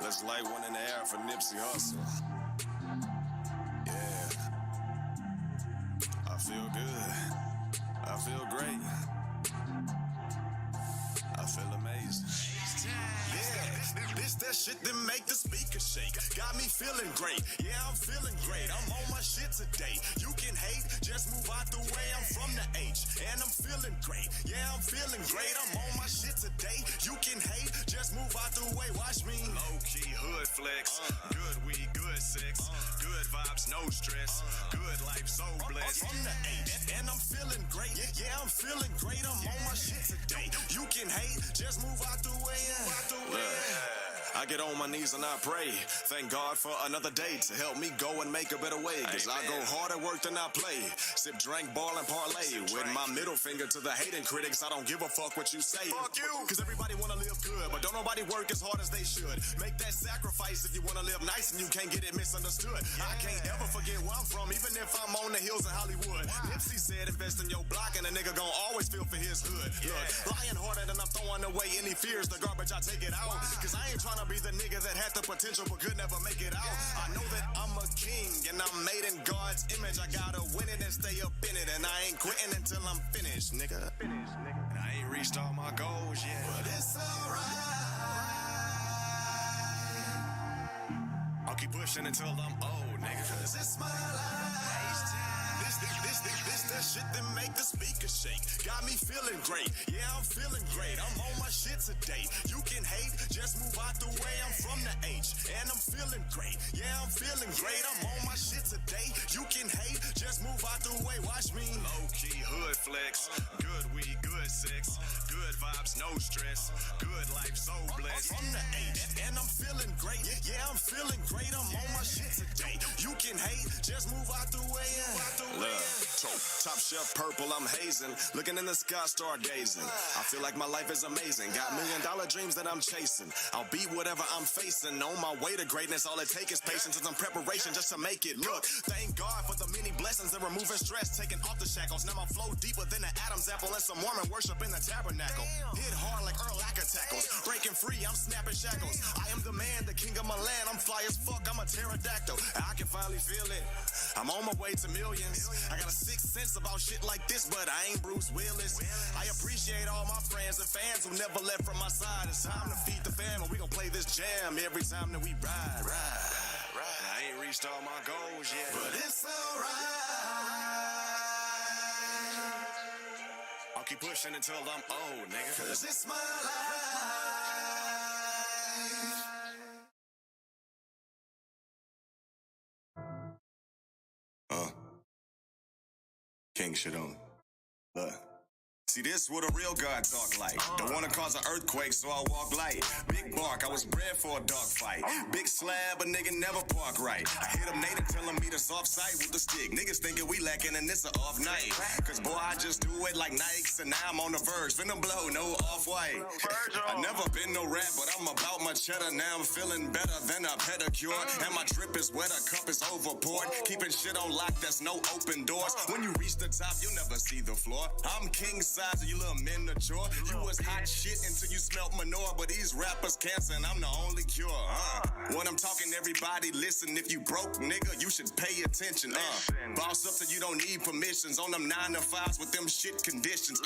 Let's light one in the air for Nipsey Hussle. Yeah. I feel good. I feel great. I feel amazing. Yeah, this that shit that make the speakers shake. Got me feeling great. Yeah, I'm feeling great. I'm on my shit today. You can hate, just move out the way. I'm from the H, and I'm feeling great. Yeah, I'm feeling great. I'm on my shit today. You can hate, just move out the way. Watch me. Low key hood flex. Good weed, good sex. Good vibes, no stress. Good life, so blessed. From the H, and I'm feeling great. Yeah, I'm feeling great. I'm on my shit today. You can hate, just move out the way. I get on my knees and I pray. Thank God for another day to help me go and make a better way. Cause I go hard at work than I play. Sip, drink, ball, and parlay. With my middle finger to the hating critics, I don't give a fuck what you say. Fuck you! Cause everybody wanna live good, but don't nobody work as hard as they should. Make that sacrifice if you wanna live nice and you can't get it misunderstood. I can't ever forget where I'm from, even if I'm on the hills in Hollywood. Nipsey said invest in your block and a nigga gon' always feel for his hood. Look, lying harder than I'm throwing away any fears. The garbage, I take it out. Cause I ain't tryna be the nigga that had the potential but could never make it out. I know that I'm a king and I'm made in God's image. I gotta win it and stay up in it, and I ain't quitting until I'm finished, nigga. And I ain't reached all my goals yet, but it's alright. I'll keep pushing until I'm old, nigga. Cause it's my life. This that shit that make the speakers shake. Got me feeling great. Yeah, I'm feeling great. I'm on my shit today. You can hate, just move out the way. I'm from the H, and I'm feeling great. Yeah, I'm feeling great. I'm on my shit today. You can hate, just move out the way. Watch me. Low key hood flex. Good weed, good sex. Good vibes, no stress. Good life, so blessed. From the H, and I'm feeling great. Yeah, I'm feeling great. I'm on my shit today. You can hate, just move out the way. Top shelf purple, I'm hazing. Looking in the sky, stargazing. I feel like my life is amazing. Got $1 million dreams that I'm chasing. I'll beat whatever I'm facing. On my way to greatness, all it takes is patience and some preparation just to make it. Look, thank God for the many blessings that removing stress, taking off the shackles. Now my flow deeper than an Adam's apple and some Mormon worship in the tabernacle. Hit hard like Earl Acker tackles. Breaking free, I'm snapping shackles. I am the man, the king of my land. I'm fly as fuck, I'm a pterodactyl. I can finally feel it. I'm on my way to millions. I got a sixth sense about shit like this, but I ain't Bruce Willis. I appreciate all my friends and fans who never left from my side. It's time to feed the family. We gon' play this jam every time that we ride. I ain't reached all my goals yet, but it's alright. I'll keep pushing until I'm old, nigga. Cause it's my life. King shit on. Look. See, this what a real God talk like. Don't wanna cause an earthquake, so I walk light. Big bark, I was bred for a dog fight. Big slab, a nigga never park right. I hit him Nate and tell him meet us off site with the stick. Niggas thinking we lacking and it's an off night. Cause boy, I just do it like Nikes and now I'm on the verge. Finna blow, no off-white. I never been no rap, but I'm about my cheddar. Now I'm feeling better than a pedicure. And my drip is wet, a cup is overpoured. Keeping shit on lock, there's no open doors. When you reach the top, you'll never see the floor. I'm king size, you little miniature. You was hot shit until you smelt manure. But these rappers cancer and I'm the only cure. When I'm talking, everybody listen. If you broke, nigga, you should pay attention. Boss up so you don't need permissions. On them 9 to 5s with them shit conditions.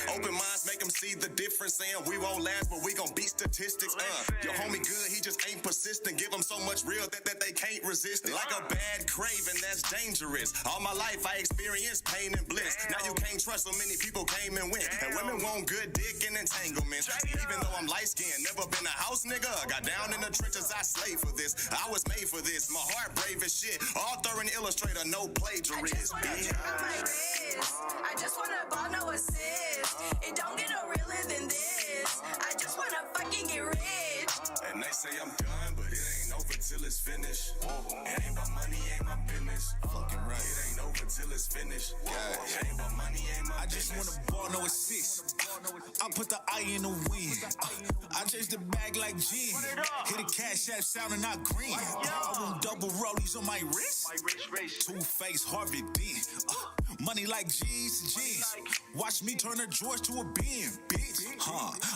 Open minds make them see the difference. Saying we won't last, but we gon' beat statistics. Your homie good, he just ain't persistent. Give them so much real that they can't resist it. Like a bad craving, that's dangerous. All my life I experienced pain and bliss. Now you can't trust so many people came and went. And women want good dick and entanglements. Even though I'm light-skinned, never been a house nigga. Got down in the trenches, I slaved for this. I was made for this. My heart brave as shit. Author and illustrator, no plagiarism. I just wanna on my wrist. I just wanna ball, no assist. It don't get no realer than this. I just wanna fucking get rich. And they say I'm done, but it ain't over till it's finished. It ain't about money, ain't my business. Fucking right. It ain't over till it's finished. It ain't about money, ain't my business. I just wanna ball, no assist. I put the I in the wind. I chase the bag like gin. Hit a cash app sounding not green. I want double rollies on my wrist. Two-Face Harvey Dent. Money like G's to G's. Watch me turn a George to a bin, bitch.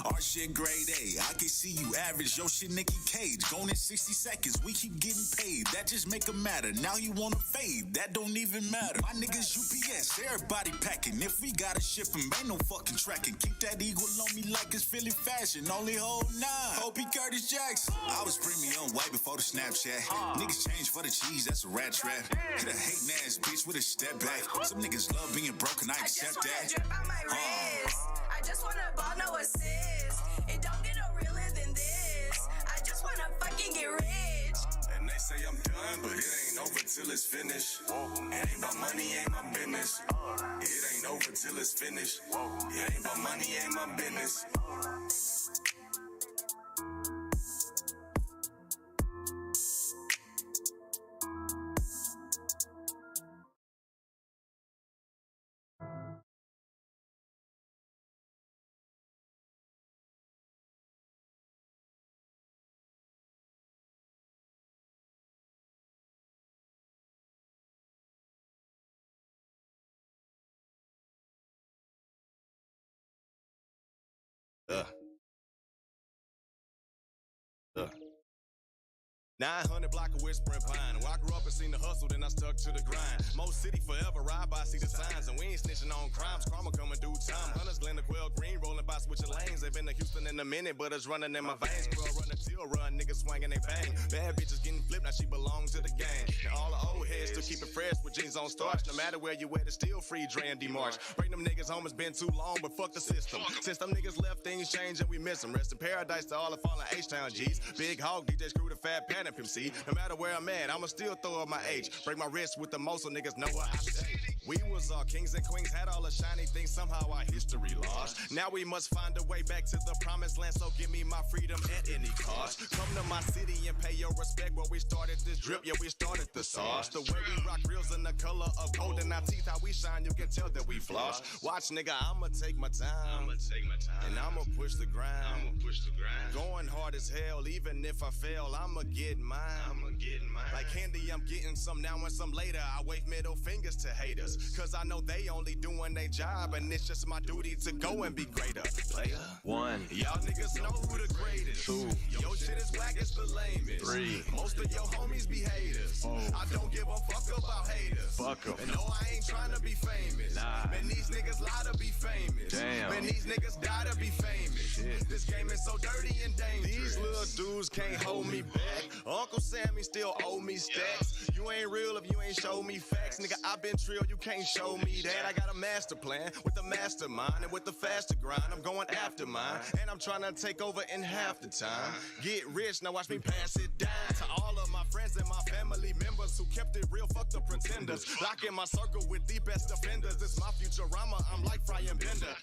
Our shit grade A. I can see you average. Yo shit Nicky Cage. Going in 60 seconds. We keep getting paid. That just make a matter. Now you wanna fade. That don't even matter. My niggas UPS. Everybody packing. If we gotta ship them, ain't no fucking tracking. Keep that eagle on me like it's Philly fashion. Only hold 9. Opie Curtis Jackson. I was premium way before the Snapchat. Niggas change for the cheese. That's a rat trap. Hit a hating ass bitch with a step back. Some niggas love being broken. I accept I that. just wanna drip out my wrist. I just wanna ball, no assist. It don't get no realer than this. I just wanna fucking get rich. And they say I'm done, but it ain't over till it's finished. It ain't about money, ain't my business. It ain't over till it's finished. It ain't about money, ain't my business. Uh. 900 block of whispering pine. Where I grew up and seen the hustle, then I stuck to the grind. Most city forever, ride by, see the signs. And we ain't snitching on crimes, karma coming due time. Hunters, Glenda, Quail, Green, rolling by switching lanes. They've been to Houston in a minute, but it's running in my veins. Girl, run a till run, niggas swinging they bang. Bad bitches getting flipped, now she belongs to the gang. And all the old heads still keep it fresh with jeans on starch. No matter where you at, it's still free, Dre and D-March. Bring them niggas home, it's been too long, but fuck the system. Since them niggas left, things change and we miss them. Rest in paradise to all the fallen H-Town G's. Big Hog, DJ Screw the Fat Panic MC. No matter where I'm at, I'ma still throw up my H. Break my wrist with the most, so niggas know what I say. We was all kings and queens, had all the shiny things, somehow our history lost. Now we must find a way back to the promised land, so give me my freedom at any cost. Come to my city and pay your respect where we started this drip, yeah, we started the sauce. The way we rock reels in the color of gold in our teeth, how we shine, you can tell that we floss. Watch, nigga, I'ma take my time, and I'ma push the grind. Going hard as hell, even if I fail, I'ma get mine. Like candy, I'm getting some now and some later. I wave middle fingers to haters, cause I know they only doing their job, and it's just my duty to go and be greater. Player 1, y'all niggas know who the greatest. 2, your shit is whack, it's the lamest. 3, most of your homies be haters. I don't give a fuck about haters. Fuck 'em. And no, I ain't trying to be famous. Man, these niggas lie to be famous. Man, these niggas die to be famous. Shit. This game is so dirty and dangerous. These little dudes can't hold me back. Uncle Sammy still owe me stacks. You ain't real if you ain't show me facts. Nigga, I been trill, you can't show me that. I got a master plan with a mastermind, and with the faster grind, I'm going after mine. And I'm trying to take over in half the time. Get rich, now watch me pass it down to all of my friends and my family members who kept it real, fuck the pretenders. Lock in my circle with the best defenders. This my Futurama, I'm like Fry and Bender.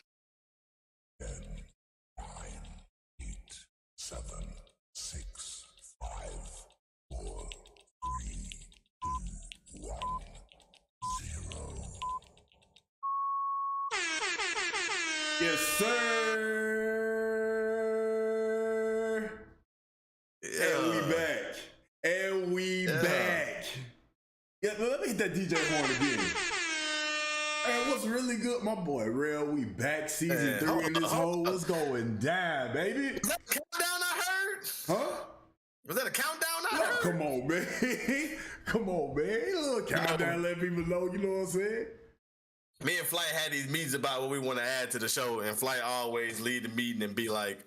10, 9, 8, 7, 6, 5, 4, 3, 2, 1, 0. Yes, sir. And we back. And we back. Yeah, let me hit that DJ horn again. Man, what's really good, my boy? Real, we back. Season 3 in this hole. What's going down, baby? Was that a countdown I heard? Huh? Was that a countdown I heard? Come on, man. Come on, man. A little countdown, let people know, you know what I'm saying? Me and Flight had these meetings about what we want to add to the show, and Flight always lead the meeting and be like,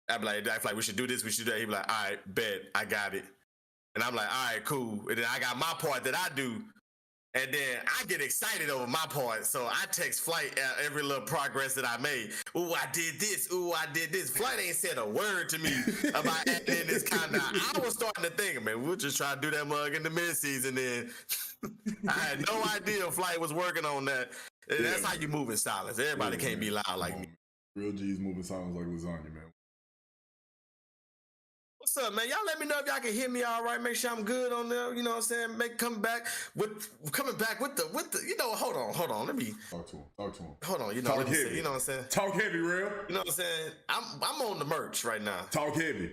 I'd be like, Flight, we should do this, we should do that. He'd be like, all right, bet, I got it. And I'm like, all right, cool. And then I got my part that I do. And then I get excited over my part. So I text Flight every little progress that I made. Ooh, I did this. Ooh, I did this. Flight ain't said a word to me about adding this kind of. I was starting to think, man, we'll just try to do that mug in the mid-season. Then I had no idea Flight was working on that. And that's how you move in silence. Everybody can't be loud like me. Real G's moving silence like lasagna, man. What's up, man? Y'all let me know if y'all can hear me all right. Make sure I'm good on there. You know what I'm saying? Coming back with the, you know, hold on. Let me talk to him. Hold on, you know, talk heavy. You know what I'm saying? Talk heavy, real. You know what I'm saying? I'm on the merch right now. Talk heavy.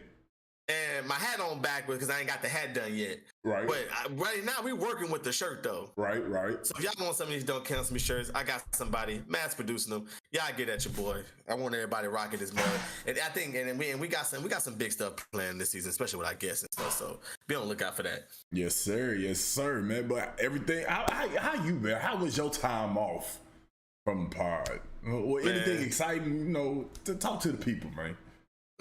and my hat on backwards because I ain't got the hat done yet. Right. But right now we working with the shirt though. Right. So if y'all want some of these Don't Cancel Me shirts, I got somebody mass producing them. Y'all get at your boy. I want everybody rocking this mug. And I think, and we got some big stuff planned this season, especially with our guests and stuff. So be on the lookout for that. Yes, sir, man. But everything, how you, man? How was your time off from the pod? Or anything exciting, to talk to the people, man?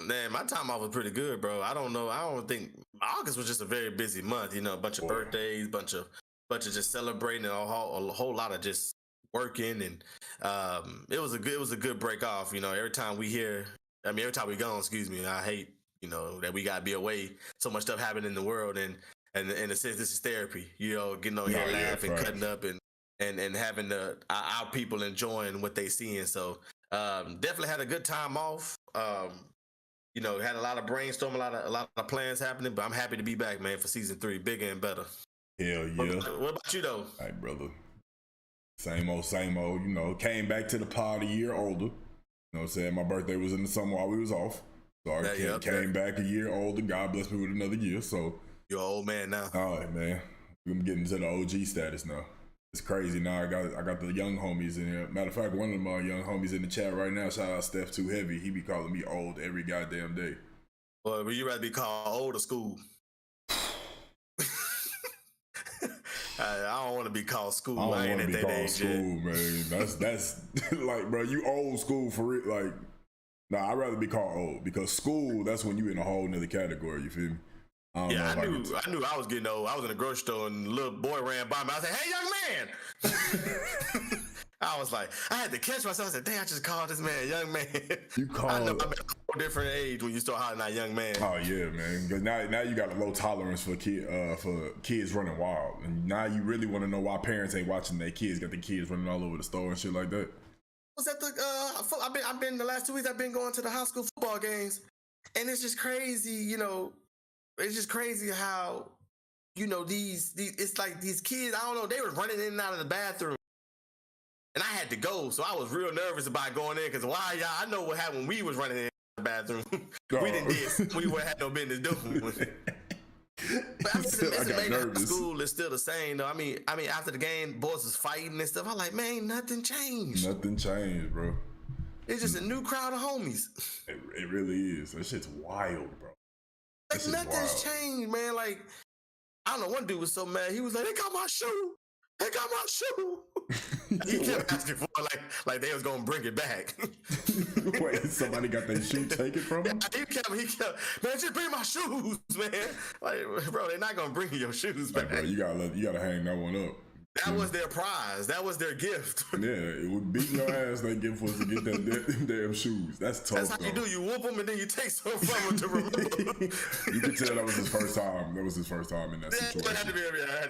Man, my time off was pretty good, bro. I don't think August was just a very busy month. A bunch of birthdays, bunch of just celebrating, and a whole lot of just working, and it was a good break off. Every time we gone, I hate that we gotta be away. So much stuff happening in the world, and in a sense, this is therapy. Getting on here, laughing, cutting up, and having our people enjoying what they seeing. So definitely had a good time off. Had a lot of brainstorming, a lot of plans happening, but I'm happy to be back, man, for season 3, bigger and better. Hell yeah. What about you though? Hey, brother. Same old. Came back to the pod a year older. You know what I'm saying? My birthday was in the summer while we was off. So I came back a year older. God bless me with another year. So you're an old man now. All right, man. I'm getting to the OG status now. It's crazy now. I got the young homies in here. Matter of fact, one of my young homies in the chat right now. Shout out Steph Too Heavy. He be calling me old every goddamn day. Well, would you rather be called old or school? I don't want to be called school. I ain't at that age yet. Man. That's like, bro, you old school for real. Like, nah, I'd rather be called old because school. That's when you in a whole nother category. You feel me? I knew I was getting old. I was in the grocery store and a little boy ran by me. I said, "Hey, young man!" I was like, I had to catch myself. I said, "Dang, I just called this man young man." You called. I know I'm at a whole different age when you start hollering out young man. Oh yeah, man. Because now you got a low tolerance for kids running wild, and now you really want to know why parents ain't watching their kids. Got the kids running all over the store and shit like that. Was that the? I've been the last 2 weeks. I've been going to the high school football games, and it's just crazy. It's just crazy how, these it's like these kids, I don't know, they were running in and out of the bathroom. And I had to go, so I was real nervous about going in because I know what happened when we was running in the bathroom. We didn't did. We had no business doing. But school is still the same though. I mean, after the game, boys was fighting and stuff. I'm like, man, nothing changed. Nothing changed, bro. It's just a new crowd of homies. It really is. That shit's wild, bro. Like nothing's changed, man. Like, I don't know, one dude was so mad. He was like, "They got my shoe. They got my shoe." He kept asking for it, like they was gonna bring it back. Wait, somebody got their shoe taken from him? He kept, man, just bring my shoes, man. Like, bro, they're not gonna bring your shoes back. Bro, you gotta hang that one up. That was their prize. That was their gift. Yeah, it would beat your ass. They give us to get them damn shoes. That's tough. That's how you do. You whoop them and then you take some from them to remember. You can tell that was his first time. That was his first time in that situation. That had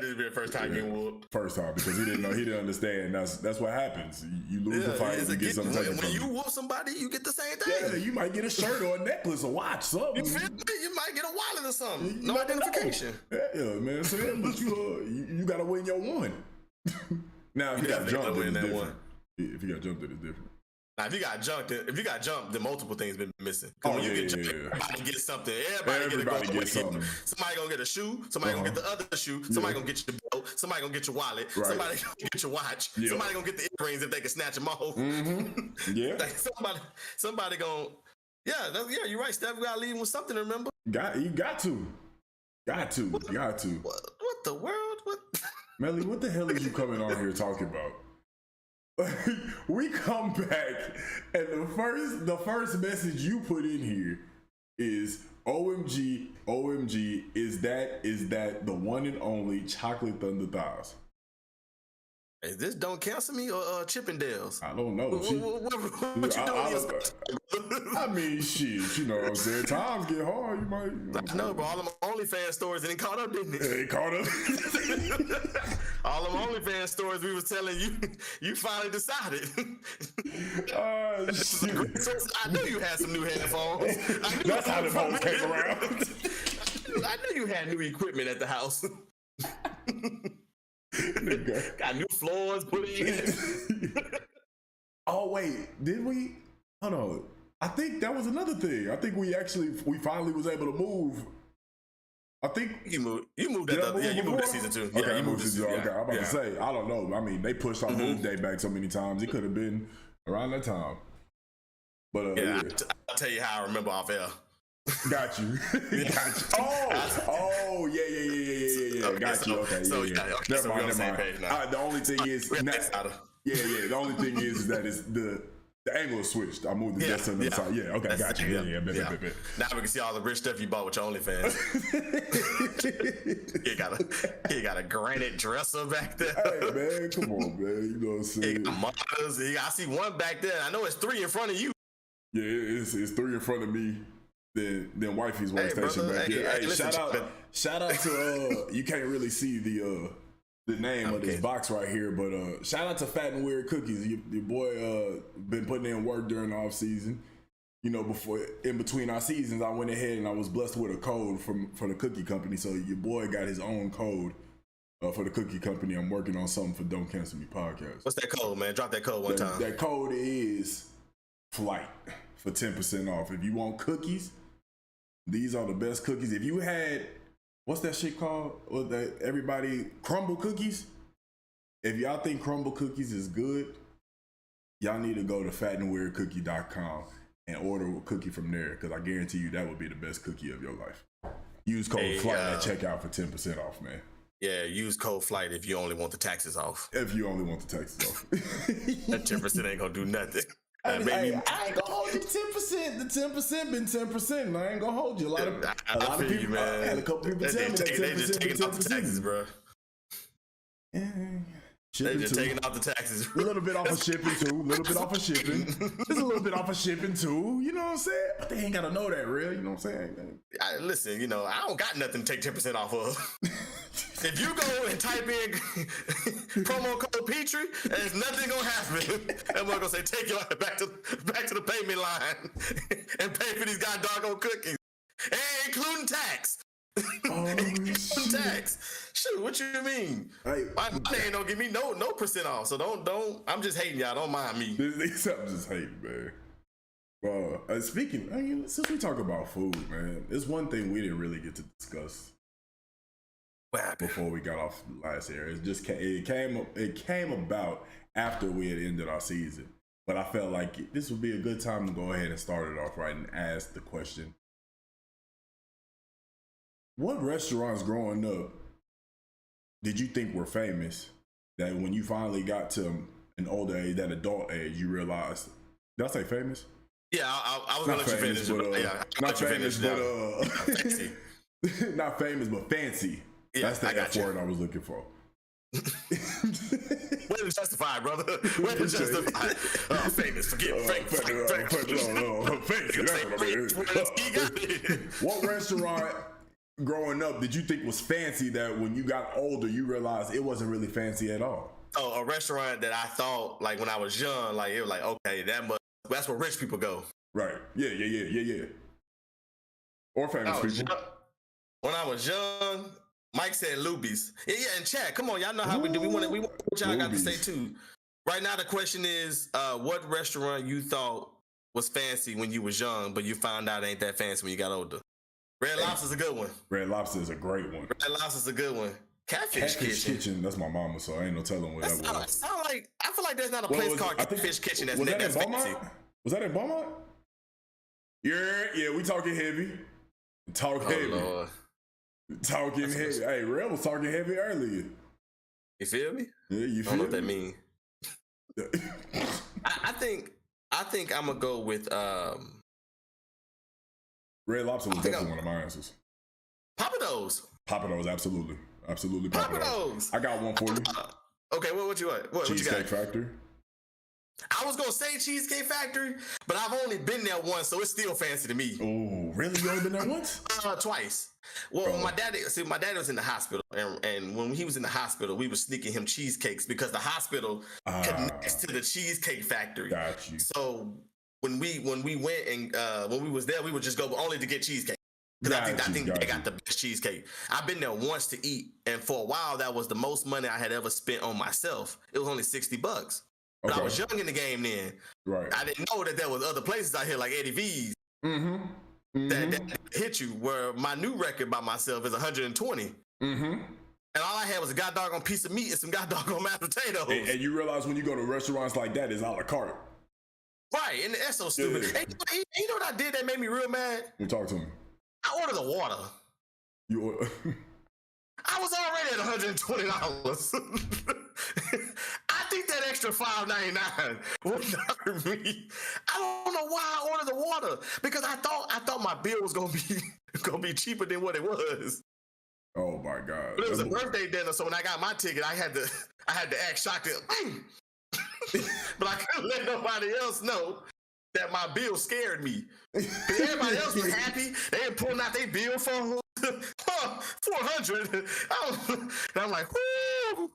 to be the first time getting whooped. First time because he didn't know. He didn't understand. That's what happens. You lose the fight. You get something taken from you. When you whoop somebody, you get the same thing. Yeah, you might get a shirt or a necklace or watch something. You might get a wallet or something. No identification. Yeah, man. So but you gotta win your one. Now if you got jumped, it's different. If you got jumped, it's different. Now if you got jumped, then multiple things been missing. When you get jumped, everybody gets something. Everybody gets something. Somebody gonna get a shoe. Somebody gonna get the other shoe. Somebody gonna get your belt. Somebody gonna get your wallet. Right. Somebody gonna get your watch. Yeah. Somebody gonna get the earrings if they can snatch them off. Mm-hmm. Yeah. Like somebody gonna. Yeah, you're right, Steph. We gotta leave with something to remember. You got to. Got to. What the world? What? Melly, what the hell is you coming on here talking about? We come back, and the first message you put in here is OMG, is that the one and only Chocolate Thunder Thighs? Is this Don't Cancel Me or Chippendales? I don't know. What you doing? I mean, shit, you know what I'm saying? Times get hard, you might. I know, but all them OnlyFans stories, and it caught up, didn't it? It caught up. All them OnlyFans stories we was telling you, you finally decided. I knew you had some new headphones. That's how the phones came around. I knew you had new equipment at the house. Got new floors put in. Oh wait, did we? Hold on. I think that was another thing. I think we finally was able to move. I think you moved that. Yeah, you moved that season too. Okay, Yeah, you moved season. Yeah, Okay, I'm about to say, I don't know. I mean, they pushed our move day back so many times. It could have been around that time. But yeah. I'll tell you how I remember off air. Got you. Got you. Oh, yeah. Okay, Got you. Okay, yeah. Okay, Never mind. The only thing is, the only thing is that it's the angle switched. I moved the desk to the side. Yeah, okay, got you. Yeah. Bet. Now we can see all the rich stuff you bought with your OnlyFans. he got a granite dresser back there. Hey, man, come on, man. You know what I'm saying? He got monitors. I see one back there. I know it's 3 in front of you. Yeah, it's 3 in front of me. Then wifey's workstation back here. Hey, shout out to you can't really see the name of this box right here, but shout out to Fat and Weird Cookies. Your boy been putting in work during the off season. You know, in between our seasons, I went ahead and I was blessed with a code for the cookie company. So your boy got his own code for the cookie company. I'm working on something for Don't Cancel Me podcast. What's that code, man? Drop that code one time. That code is FLIGHT for 10% off. If you want cookies, these are the best cookies. If you had, what's that shit called? Crumble cookies? If y'all think crumble cookies is good, y'all need to go to fatandweirdcookie.com and order a cookie from there, because I guarantee you that would be the best cookie of your life. Use code FLIGHT at checkout for 10% off, man. Yeah, use code FLIGHT if you only want the taxes off. If you only want the taxes off. That 10% ain't gonna do nothing. I ain't gonna hold you 10%. The 10% been 10%, and I ain't gonna hold you. A lot of people, man. I had a couple people tell me that 10% they just taking off the taxes, bro. They just taking off the taxes. A little bit off of shipping too. Just a little bit off of shipping too. You know what I'm saying? But they ain't gotta know that, real. You know what I'm saying? Listen, I don't got nothing to take 10% off of. If you go and type in promo code Petrie, there's nothing gonna happen. And we're gonna say take you back to the payment line and pay for these goddamn cookies, and including tax. Tax. Shoot, what you mean? My name don't give me no percent off. So don't. I'm just hating y'all. Don't mind me. I'm just hating, man. Well, speaking, since we talk about food, man, it's one thing we didn't really get to discuss before we got off last year. It came about after we had ended our season. But I felt like this would be a good time to go ahead and start it off right and ask the question: what restaurants growing up did you think were famous that when you finally got to an older age, that adult age, you realized? Did I say famous? Yeah, I was gonna let you finish. Not famous, but fancy. Not famous, but fancy. Yeah, that's the F word I was looking for. Way to justify, brother. Way to justify. Famous. Forget famous. What restaurant growing up did you think was fancy that when you got older you realized it wasn't really fancy at all? Oh, a restaurant that I thought, like, when I was young, like, it was like, okay, that's where rich people go. Right. Yeah. Or famous people. When I was young, Mike said Luby's. Yeah, and chat, come on, y'all know how we do. We want what y'all got to say too. Right now, the question is, what restaurant you thought was fancy when you was young, but you found out ain't that fancy when you got older? Red Lobster's a good one. Red Lobster is a great one. Red Lobster's a good one. Catfish Kitchen. That's my mama, so I ain't no telling what that was. I feel like there's not a place called Catfish Kitchen that's fancy. Was that in Beaumont? Yeah, we talking heavy. Heavy. Lord. Talking heavy. Hey, Red was talking heavy earlier. You feel me? Yeah, you feel me? I don't know what that means. I think I'm gonna go with Red Lobster was definitely one of my answers. Pappadeaux, absolutely. Pappadeaux. I got one for you. Okay, what you want? What you got? Cheesecake Factory. I was gonna say Cheesecake Factory, but I've only been there once, so it's still fancy to me. Oh, really? You only been there once? Twice. Well, my daddy was in the hospital, and when he was in the hospital, we were sneaking him cheesecakes because the hospital connects to the Cheesecake Factory. Got you. So when we went and when we was there, we would just go only to get cheesecake. Because I think they got the best cheesecake. I've been there once to eat, and for a while, that was the most money I had ever spent on myself. It was only $60. But Okay. I was young in the game then. Right. I didn't know that there was other places out here like Eddie V's that hit you. Where my new record by myself is 120. And all I had was a god doggone piece of meat and some god doggone mashed potatoes. And you realize when you go to restaurants like that, it's a la carte. Right, and that's so stupid. Yeah. Hey, you know what I did that made me real mad? You talk to him. I ordered the water. You. I was already at $120. I think that extra $5.99 would not hurt me. I don't know why I ordered the water because I thought my bill was gonna be cheaper than what it was. Oh my God! But it was a birthday dinner, so when I got my ticket, I had to act shocked. But I couldn't let nobody else know that my bill scared me. Everybody else was happy. They were pulling out their bill for $400. And I'm like, whoo!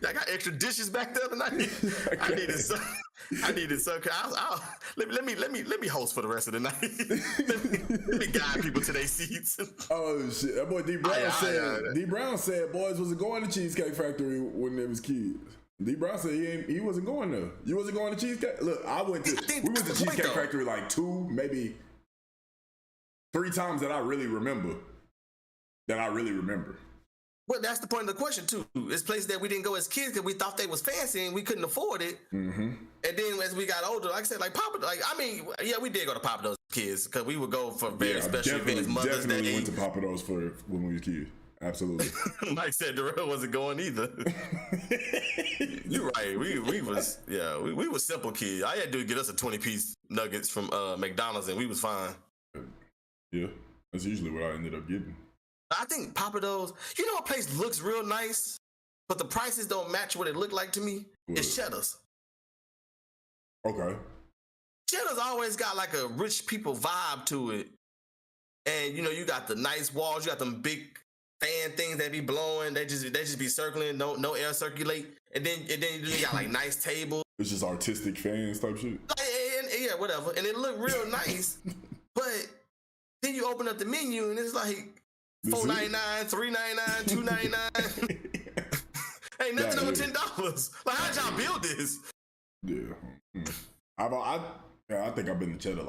I got extra dishes back there tonight. I needed some. Let me host for the rest of the night. let me guide people to their seats. Oh shit! That boy D Brown D Brown said boys wasn't going to Cheesecake Factory when they was kids. D Brown said he wasn't going there. You wasn't going to Cheesecake. Look, we went to Cheesecake Factory like 2, maybe 3 times that I really remember. Well, that's the point of the question too. It's places that we didn't go as kids because we thought they was fancy and we couldn't afford it. And then as we got older, like I said, like Papa, we did go to Papa Do's kids because we would go for very special events. Mother's Day. Went to Papa Do's for when we was kids. Absolutely. Mike said Darrell wasn't going either. You're right. We was simple kids. All I had to do was get us a 20-piece nuggets from McDonald's and we was fine. Yeah, that's usually what I ended up getting. I think Papa Do's, you know, a place looks real nice, but the prices don't match what it looked like to me. What? It's Cheddar's. Okay. Cheddar's always got like a rich people vibe to it. And you know, you got the nice walls, you got them big fan things that be blowing, they just be circling, no air circulate. And then you got like nice tables. It's just artistic fans type shit. Yeah, whatever. And it looked real nice. But then you open up the menu and it's like $4.99, $3.99, $2.99. Ain't nothing over $10. Like, how'd y'all build this? Yeah. I think I've been to Cheddar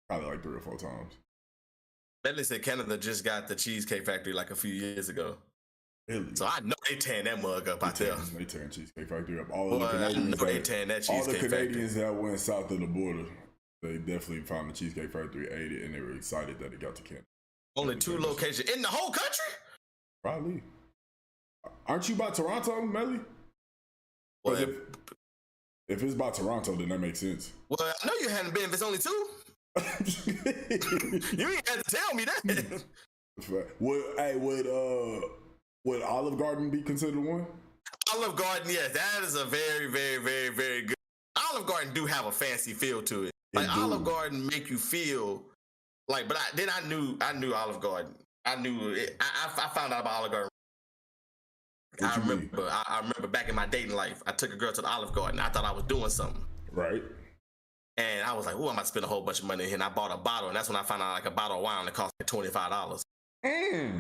probably like 3 or 4 times. Bentley said Canada just got the Cheesecake Factory like a few years ago. Really? So I know they tearing that mug up out there. They tearing Cheesecake Factory up. I know they tearing that Cheesecake Factory. All the Canadians that went south of the border, they definitely found the Cheesecake Factory, ate it, and they were excited that it got to Canada. Only 2 locations in the whole country? Probably. Aren't you by Toronto, Melly? Well, if it's by Toronto, then that makes sense. Well, I know you hadn't been if it's only 2. You ain't had to tell me that. Would Olive Garden be considered one? Olive Garden, yes, that is a very, very, very, very good. Olive Garden do have a fancy feel to it. Like Olive Garden make you feel like, but I knew Olive Garden. I knew it. I found out about Olive Garden. I remember back in my dating life, I took a girl to the Olive Garden. I thought I was doing something. Right. And I was like, "Oh, I'm about to spend a whole bunch of money here." And I bought a bottle, and that's when I found out like a bottle of wine that cost like $25. Hey,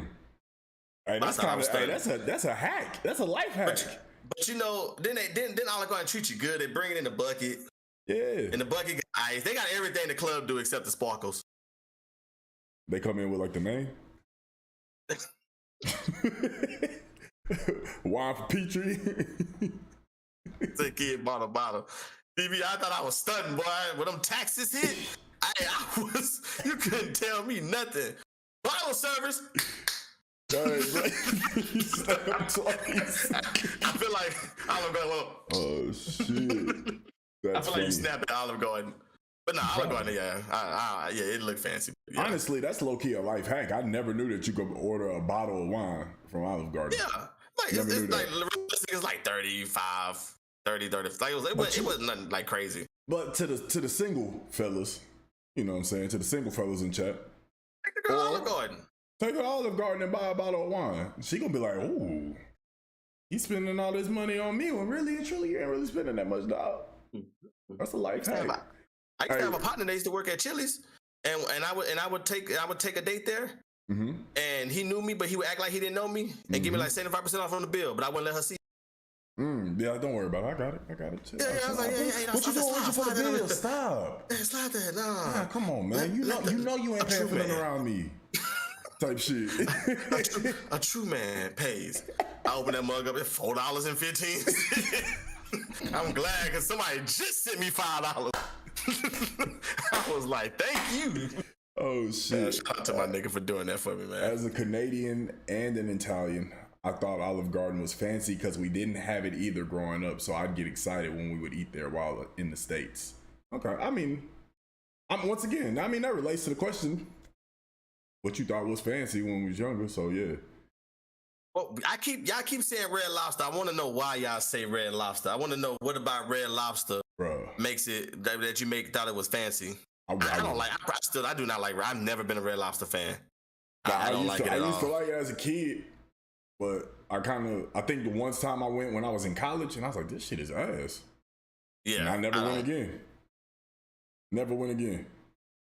that's that's a hack. That's a life hack. But you know, then Olive Garden treat you good. They bring it in the bucket. Yeah. And the bucket got ice. They got everything the club do except the sparkles. They come in with like the name. Wine for Petrie. The kid bought a bottle. BB, I thought I was stunting, boy. When them taxes hit, you couldn't tell me nothing. Bottle service. I feel like Olive Garden. Oh shit! I feel like you snapped at Olive Garden, but Olive Garden, yeah, it looked fancy. Yeah. Honestly, that's low key a life hack. I never knew that you could order a bottle of wine from Olive Garden. Yeah, like it's like 35, 30. Like it wasn't nothing like crazy. But to the single fellas, you know what I'm saying? To the single fellas in chat, take the girl to Olive Garden. Take her to Olive Garden and buy a bottle of wine. She gonna be like, "Ooh, he's spending all this money on me when really and truly you ain't really spending that much, dog." That's a life hack. I used to have a partner that used to work at Chili's, and I would take a date there, and he knew me, but he would act like he didn't know me and give me like 75% off on the bill, but I wouldn't let her see. Yeah, don't worry about it. I got it. Chill Yeah, out, I was chill like, out, bro. yeah, What you doing? What you for the slide video? that. Stop. Yeah, slide that. Nah. Nah, come on, man. You know you ain't paying for nothing around me. Type shit. A true man pays. I open that mug up at $4.15. I'm glad because somebody just sent me $5. I was like, thank you. Oh shit! Shout out to my nigga for doing that for me, man. As a Canadian and an Italian, I thought Olive Garden was fancy because we didn't have it either growing up. So I'd get excited when we would eat there while in the States. Okay, I mean, once again, that relates to the question: what you thought was fancy when we was younger. So yeah. Well, y'all keep saying Red Lobster. I want to know why y'all say Red Lobster. I want to know what about Red Lobster makes it that you thought it was fancy. I don't like. I do not like. I've never been a Red Lobster fan. I don't like it at all. I used to like it as a kid, but I think the one time I went when I was in college, and I was like, this shit is ass. Yeah, and I never went again. Never went again.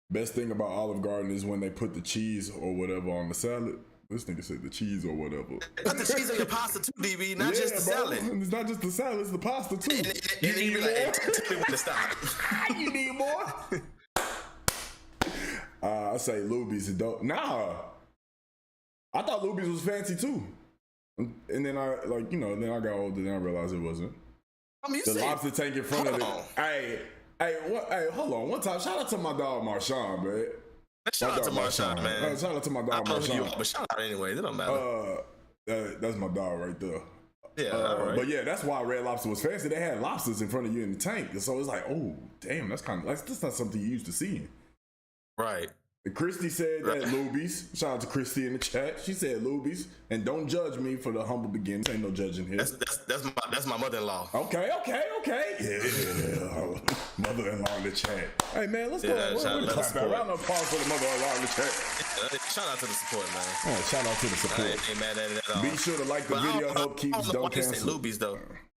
Best thing about Olive Garden is when they put the cheese or whatever on the salad. This nigga said the cheese or whatever. Put the cheese on your pasta too, DB, not just the salad. It's not just the salad, it's the pasta too. You need more? Tell me when to stop. You need more? I say Luby's is dope. Nah. I thought Luby's was fancy too. And then I got older and I realized it wasn't. I mean, the lobster tank in front of it. Hey, hold on. One time, shout out to my dog Marshawn, man. Shout out to Marshawn, man. Shout out to my dog Marshawn. But shout out anyway, it don't matter. That's my dog right there. Yeah, all right. But yeah, that's why Red Lobster was fancy. They had lobsters in front of you in the tank, so it's like, oh damn, that's not something you used to see. Right. Christy said that Luby's. Shout out to Christy in the chat. She said Luby's, and don't judge me for the humble beginnings. Ain't no judging here. That's my mother-in-law. Okay. Yeah, mother-in-law in the chat. Hey man, let's go. Round of applause for the mother-in-law in the chat. Shout out to the support, man. Oh, shout out to the support. I ain't mad at it at all. Be sure to like the video. Help keep don't cancel. Luby's though.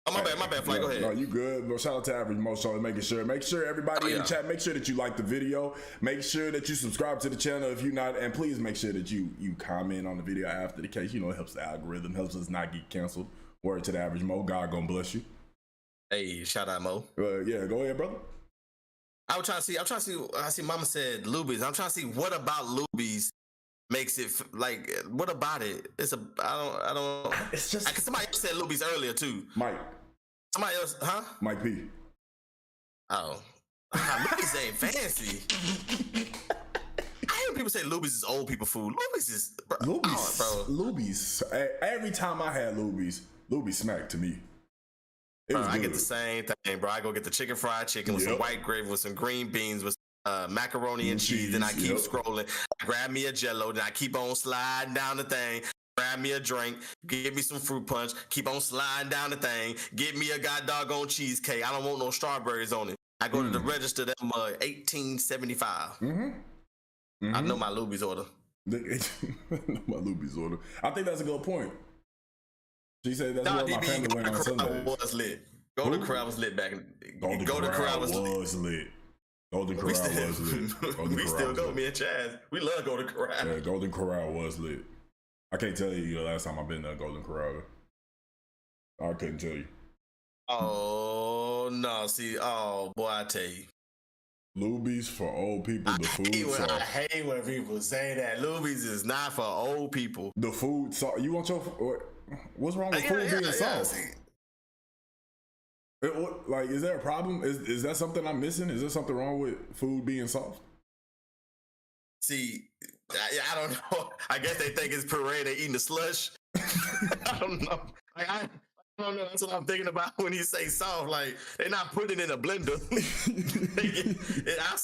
Oh, my bad, Fly, go ahead. No, you good. Well, shout out to Average Mo Show. Make sure everybody in the chat, make sure that you like the video. Make sure that you subscribe to the channel if you're not, and please make sure that you comment on the video after the case. It helps the algorithm, helps us not get canceled. Word to the Average Mo. God gonna bless you. Hey, shout out Mo. Yeah, go ahead, brother. I'm trying to see. I see Mama said Luby's. I'm trying to see what about Luby's makes it like. What about it? I don't. It's just. Somebody else said Luby's earlier too. Mike. Somebody else, huh? Mike P. Oh, Luby's ain't fancy. I hear people say Luby's is old people food. Luby's is bro. Luby's. Every time I had Luby's smacked to me. I get the same thing, bro. I go get the chicken fried chicken with some white gravy, with some green beans, with macaroni and cheese. Then I keep scrolling. I grab me a Jello. Then I keep on sliding down the thing. Grab me a drink, give me some fruit punch, keep on sliding down the thing, get me a doggone cheesecake. I don't want no strawberries on it. I go to the register, that mug, $18.75. I know my Luby's order. My Luby's order. I think that's a good point. She said that's where my family went on Sunday. Was lit. Golden Corral was lit back in. Golden Corral was lit. Golden Corral was lit. We still go, me and Chaz. We love Golden Corral. Yeah, Golden Corral was lit. I can't tell you the last time I've been to Golden Corral. I couldn't tell you. Oh no! See, oh boy, I tell you, Luby's for old people. The food sauce. I hate when people say that Luby's is not for old people. The food sauce. You want your? What's wrong with food being soft? Like, is there a problem? Is that something I'm missing? Is there something wrong with food being soft? See, I don't know. I guess they think it's parade. They eating the slush. I don't know. I don't know. That's what I'm thinking about when you say soft. Like, they're not putting it in a blender. I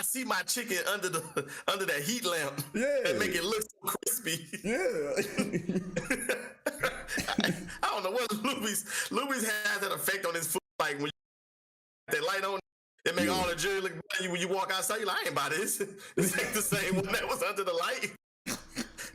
see my chicken under that heat lamp. Yeah, and make it look so crispy. Yeah. I don't know what Luby's has that effect on his food. Like when that light on. It make all the jewelry look bad when you walk outside. You're like, I ain't buy this. This ain't the same one that was under the light.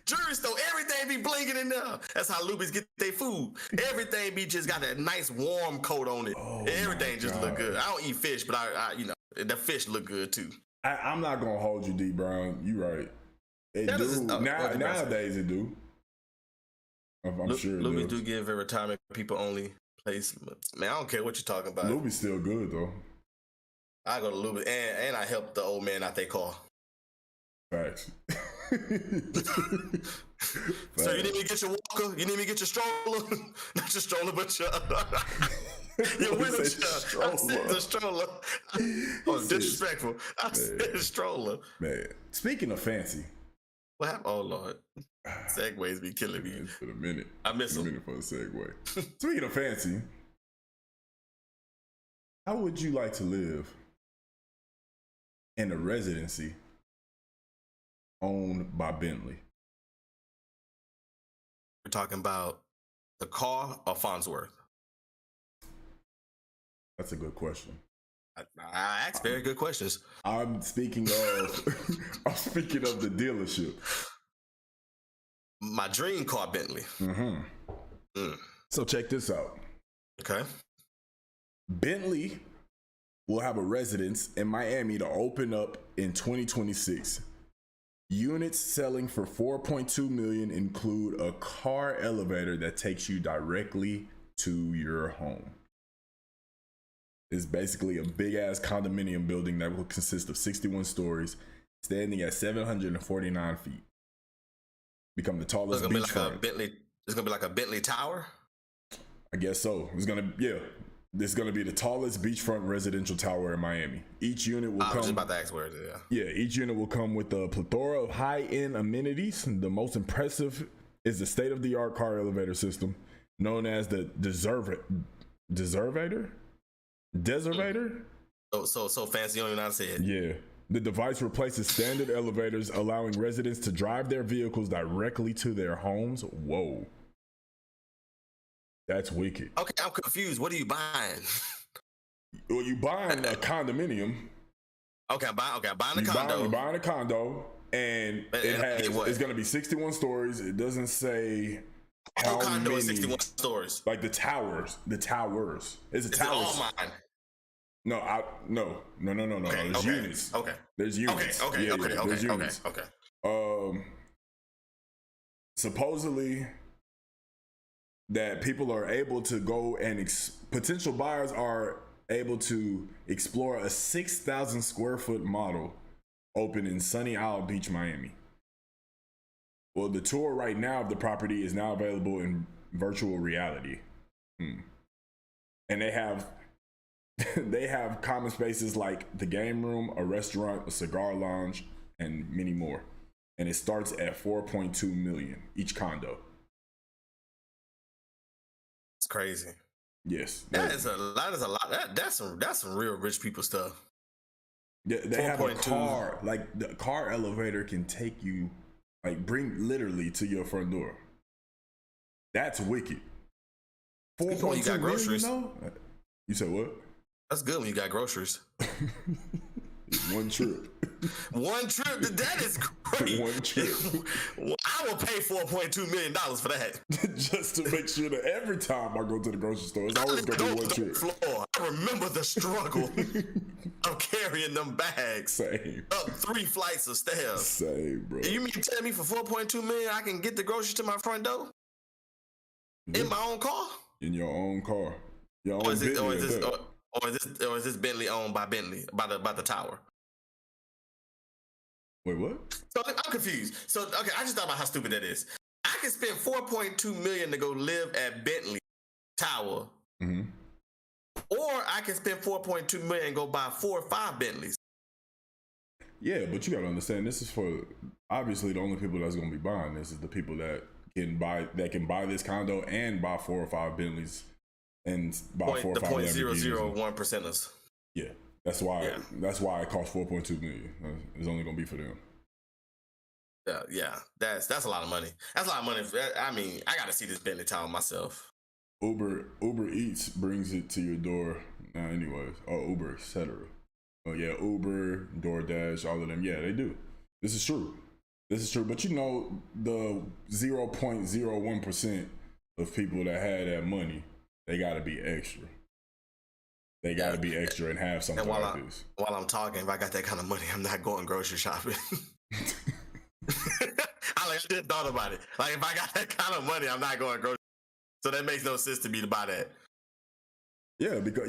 Jewelry store, everything be blinking in there. That's how Luby's get their food. Everything be just got that nice warm coat on it. Everything just look good. I don't eat fish, but I the fish look good too. I'm not gonna hold you, D Brown. You right. It do. Nowadays it do. I'm sure Luby's do give a retirement people only replacements. Man, I don't care what you're talking about. Luby's still good though. I go to Luby, and I help the old man out their car. Facts. So you need me to get your walker? You need me to get your stroller? Not your stroller, but your wheelchair. I said the stroller. Oh, disrespectful. I said stroller. Man, speaking of fancy. What happened? Oh, Lord. Segways be killing me. It's been a minute. I miss them. A minute for a segue. Speaking of fancy, how would you like to live in a residency owned by Bentley? We're talking about the car or Farnsworth? That's a good question. I ask very good questions. I'm speaking of the dealership. My dream car, Bentley. So check this out. Okay. Bentley will have a residence in Miami to open up in 2026. Units selling for $4.2 million include a car elevator that takes you directly to your home. It's basically a big ass condominium building that will consist of 61 stories, standing at 749 feet. Become the tallest beachfront. It's gonna be like a Bentley Tower. I guess so. This is gonna be the tallest beachfront residential tower in Miami. Each unit will come. I was just about to ask where it is. Yeah, each unit will come with a plethora of high-end amenities. The most impressive is the state-of-the-art car elevator system, known as the Deservator. So fancy, you don't even know how to say it. Yeah. The device replaces standard elevators, allowing residents to drive their vehicles directly to their homes. Whoa. That's wicked. Okay, I'm confused. What are you buying? Well, you buying a condominium. Okay, I'm buying a condo. You're buying a condo, and it's going to be 61 stories. It doesn't say how condo many. Is 61 stories. Like the towers. It's a tower. All mine? No. Okay, There's units. Okay. There's units. There's units. Okay. Supposedly that people are able to go and potential buyers are able to explore a 6,000 square foot model open in Sunny Isle Beach, Miami. Well, the tour right now of the property is now available in virtual reality. And they have common spaces like the game room, a restaurant, a cigar lounge, and many more. And it starts at $4.2 million each condo. It's crazy. Yes, that is a lot. That's some real rich people stuff. They have a car, like the car elevator can take you, like bring literally to your front door. That's wicked. 4.2 you got groceries. Million, though? You said what? That's good when you got groceries. One trip. One trip. That is great. One trip. I will pay $4.2 million for that. Just to make sure that every time I go to the grocery store, it's always going to be one trip. Floor. I remember the struggle of carrying them bags. Same. Up 3 flights of stairs. Same, bro. You mean to tell me for $4.2 million I can get the groceries to my front door? In my own car? In your own car. Your own or is this Bentley owned by Bentley, by the tower? Wait, what? So I'm confused. So okay, I just thought about how stupid that is. I can spend $4.2 million to go live at Bentley Tower, or I can spend $4.2 million and go buy 4 or 5 Bentleys. Yeah, but you gotta understand, this is for obviously the only people that's gonna be buying this is the people that can buy this condo and buy 4 or 5 Bentleys and buy 4 or 5 0.001%ers. Yeah. That's why it costs $4.2 million. It's only gonna be for them. Yeah, that's a lot of money. That's a lot of money. I mean, I gotta see this Bentley Tower myself. Uber Eats brings it to your door now, anyways. Or Uber, etc. Oh yeah, Uber, DoorDash, all of them. Yeah, they do. This is true. But you know, the 0.01% of people that had that money, they gotta be extra. They got to be extra and have something like this. While I'm talking, if I got that kind of money, I'm not going grocery shopping. I just thought about it. Like, if I got that kind of money, I'm not going grocery. So that makes no sense to me to buy that. Yeah, because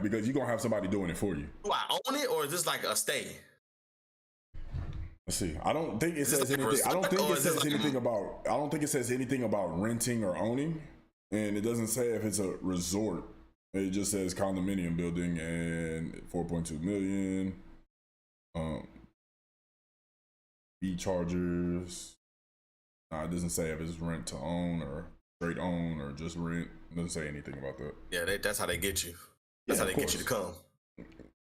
because you're gonna have somebody doing it for you. Do I own it, or is this like a stay? Let's see. I don't think it says like a anything. I don't resort, think or it is this says like anything about. I don't think it says anything about renting or owning, and it doesn't say if it's a resort. It just says condominium building and 4.2 million. Fee chargers. It doesn't say if it's rent to own or straight own or just rent. It doesn't say anything about that. Yeah, that's how they get you. That's Yeah, how they of get you to come.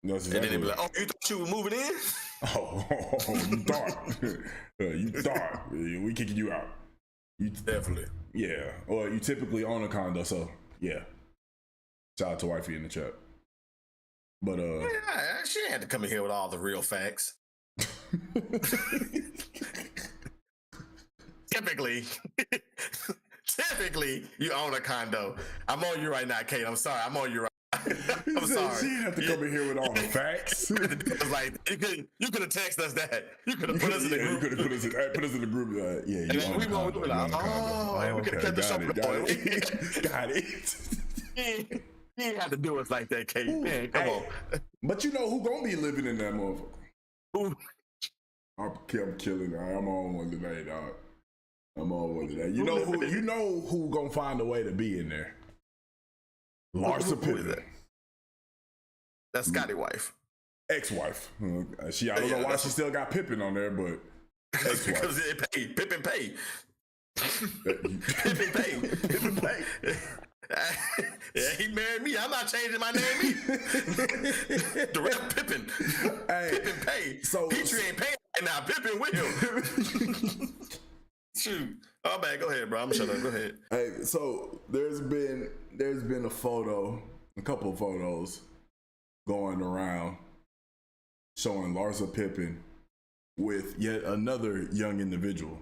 That's And then exactly they be what- like, "Oh, you thought you were moving in?" Oh, you thought. You thought. We kicking you out. You Definitely. Yeah. Or you typically own a condo, so yeah. Shout out to wifey in the chat. But Yeah, she had to come in here with all the real facts. Typically, you own a condo. I'm on you right now, Kate. I'm sorry. I'm on you right now. I'm sorry. She didn't have to come in here with all the facts. It was like you could have texted us that. You could have put us in the Yeah, you group. could have put us in the group. Yeah, And you then own we a won't condo. do it. You own a condo. We could have kept the show going. Got it. You ain't have to do us like that, Kate. Man, come Hey, but you know who gonna be living in that motherfucker? on. I'm killing her. I'm on one today, dog. I'm on one today. You know who gonna find a way to be in there? Larsa Who is Pippen, that? That's Scotty wife. ex-wife. I don't know why she still got Pippen on there, but ex-wife. Because it paid. Pippin pay. Pippen Pippin pay. Yeah, he married me. I'm not changing my name either. The rap Pippin. Hey, Pippin pay. so- Petrie ain't paying right now. Pippin will. Shoot. Oh, man, go ahead, bro. I'm shut up. Go ahead. Hey, so there's been a couple of photos going around showing Larsa Pippen with yet another young individual.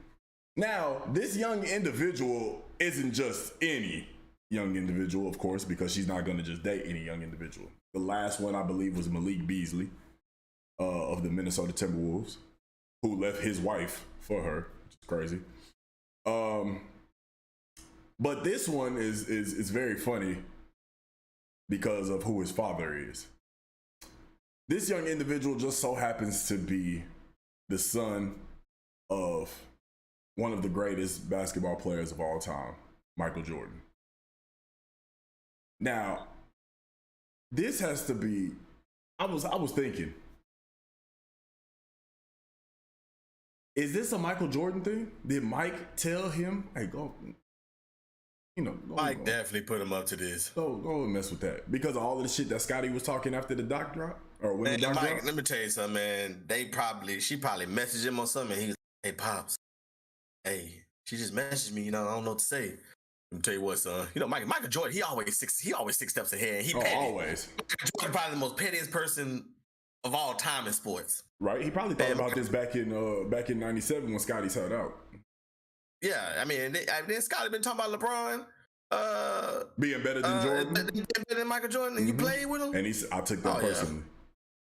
Now, this young individual isn't just any young individual, of course, because she's not going to just date any young individual. The last one, I believe, was Malik Beasley of the Minnesota Timberwolves, who left his wife for her, which is crazy. But this one is very funny because of who his father is. This young individual just so happens to be the son of one of the greatest basketball players of all time, Michael Jordan. Now, this has to be, I was thinking, is this a Michael Jordan thing? Did Mike tell him, hey, go, Mike definitely put him up to this. Go and mess with that. Because of all of the shit that Scotty was talking after the doc drop? Or when Man, the doc Mike, dropped? let me tell you something, man. She probably messaged him or something. And he was like, "Hey, Pops, hey, she just messaged me. I don't know what to say." Let me tell you what, son. Michael Jordan, he always six steps ahead. He petty. Always. Michael Jordan probably the most pettiest person of all time in sports. Right? He probably thought about this back in '97 when Scotty sat out. Yeah, I mean, then Scotty been talking about LeBron Being better than Jordan. better than Michael Jordan. And you played with him. And I took that personally.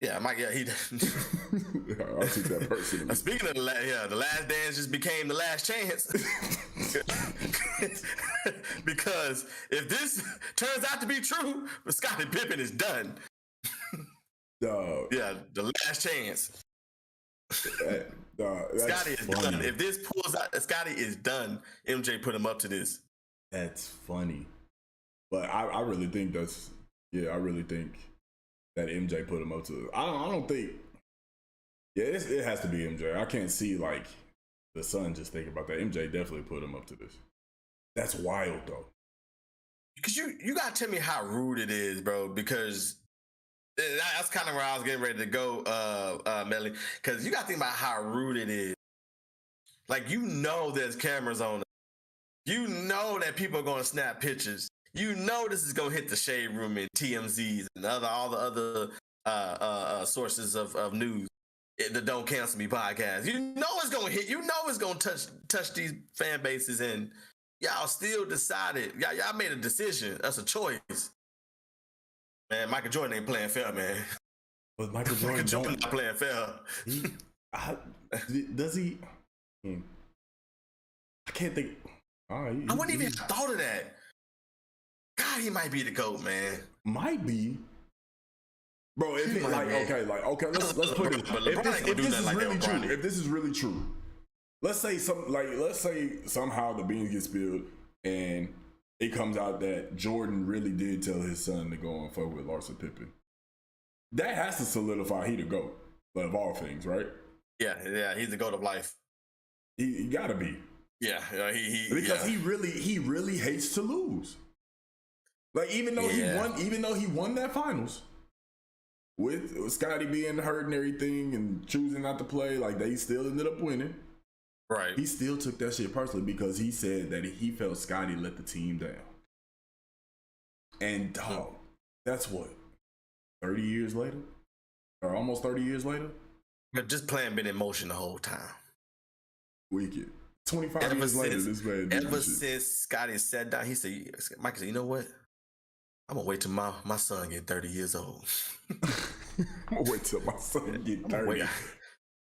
Yeah, Mike. Yeah, he. I took that personally. Speaking of the Last Dance just became the last chance. Because if this turns out to be true, Scottie Pippen is done. Yeah, the last chance. Scotty is done. If this pulls out, Scotty is done. MJ put him up to this. That's funny. But I really think I really think that MJ put him up to it. I don't think. Yeah, it has to be MJ. I can't see like the son just thinking about that. MJ definitely put him up to this. That's wild though. Because you gotta tell me how rude it is, bro. Because that's kind of where I was getting ready to go, Melly. Because you gotta think about how rude it is. Like, there's cameras on. You know that people are gonna snap pictures. You know this is gonna hit the Shade Room and TMZs and all the other sources of news. The Don't Cancel Me podcast. You know it's gonna hit. You know it's gonna touch these fan bases, and y'all still decided. Y'all made a decision. That's a choice. Man, Michael Jordan ain't playing fair, man. But Michael Jordan not playing fair. Does he? I can't think. I wouldn't even have thought of that. God, he might be the GOAT, man. Might be. Bro, if it, like, okay, let's put it. If this is really true, if this is really true, let's say somehow the beans get spilled and it comes out that Jordan really did tell his son to go and fuck with Larsa Pippen. That has to solidify he the GOAT of all things, right? Yeah, he's the GOAT of life. He gotta be. Yeah, because he really hates to lose. Like even though he won that finals. With Scottie being hurt and everything and choosing not to play, like they still ended up winning. Right. He still took that shit personally because he said that he felt Scottie let the team down. And dog, that's what, 30 years later? Or almost 30 years later? But this plan been in motion the whole time. Wicked. 25 years later, this man did ever this shit. since Scottie sat down, he said, Michael said, you know what? I'm gonna wait till my son get 30 years old. I'm gonna wait till my son get 30.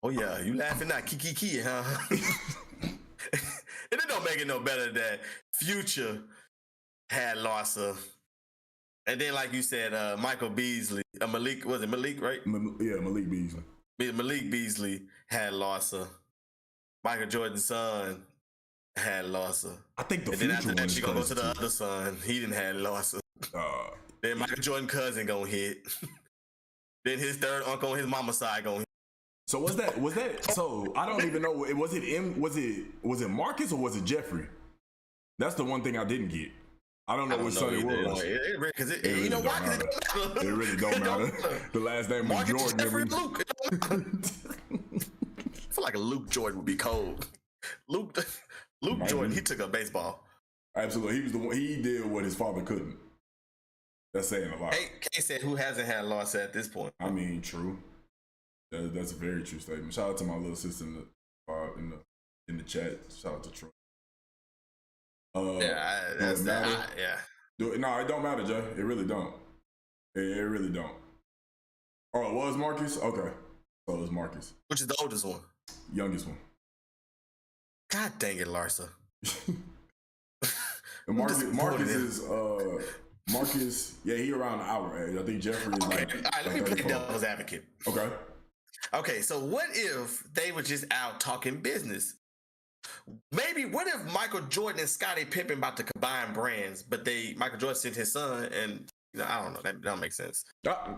Oh yeah, you laughing now, kiki, huh? And it don't make it no better that Future had Larsa. And then like you said, Michael Beasley, Malik, was it Malik, right? Malik Beasley. Malik Beasley had Larsa. Michael Jordan's son had Larsa. I think the and Future then after one that, is she gonna go to the crazy, too. other son. He didn't have Larsa. Then Michael Jordan cousin gonna hit. Then his third uncle on his mama's side gonna hit. So was that so I don't even know, was it Marcus or was it Jeffrey? That's the one thing I didn't get. I don't know which son it was. Because It really you know why? don't matter. It really don't matter. The last name was Marcus, Jordan. Jeffrey, and Luke. I feel like a Luke Jordan would be cold. Luke Jordan, he took up baseball. Absolutely. He was the one, he did what his father couldn't. That's saying a lot. Hey, Kay said who hasn't had Larsa at this point? I mean, true. That's a very true statement. Shout out to my little sister in the chat. Shout out to Troy. No, it don't matter, Jay. It really don't. It really don't. Oh, it was Marcus? Okay. So it was Marcus. Which is the oldest one? Youngest one. God dang it, Larsa. And Marcus, yeah, he around our age. I think Jeffrey is Okay, like. all right, let me play devil's advocate. Okay, so what if they were just out talking business? Maybe what if Michael Jordan and Scottie Pippen about to combine brands, but Michael Jordan sent his son, and I don't know, that don't make sense. I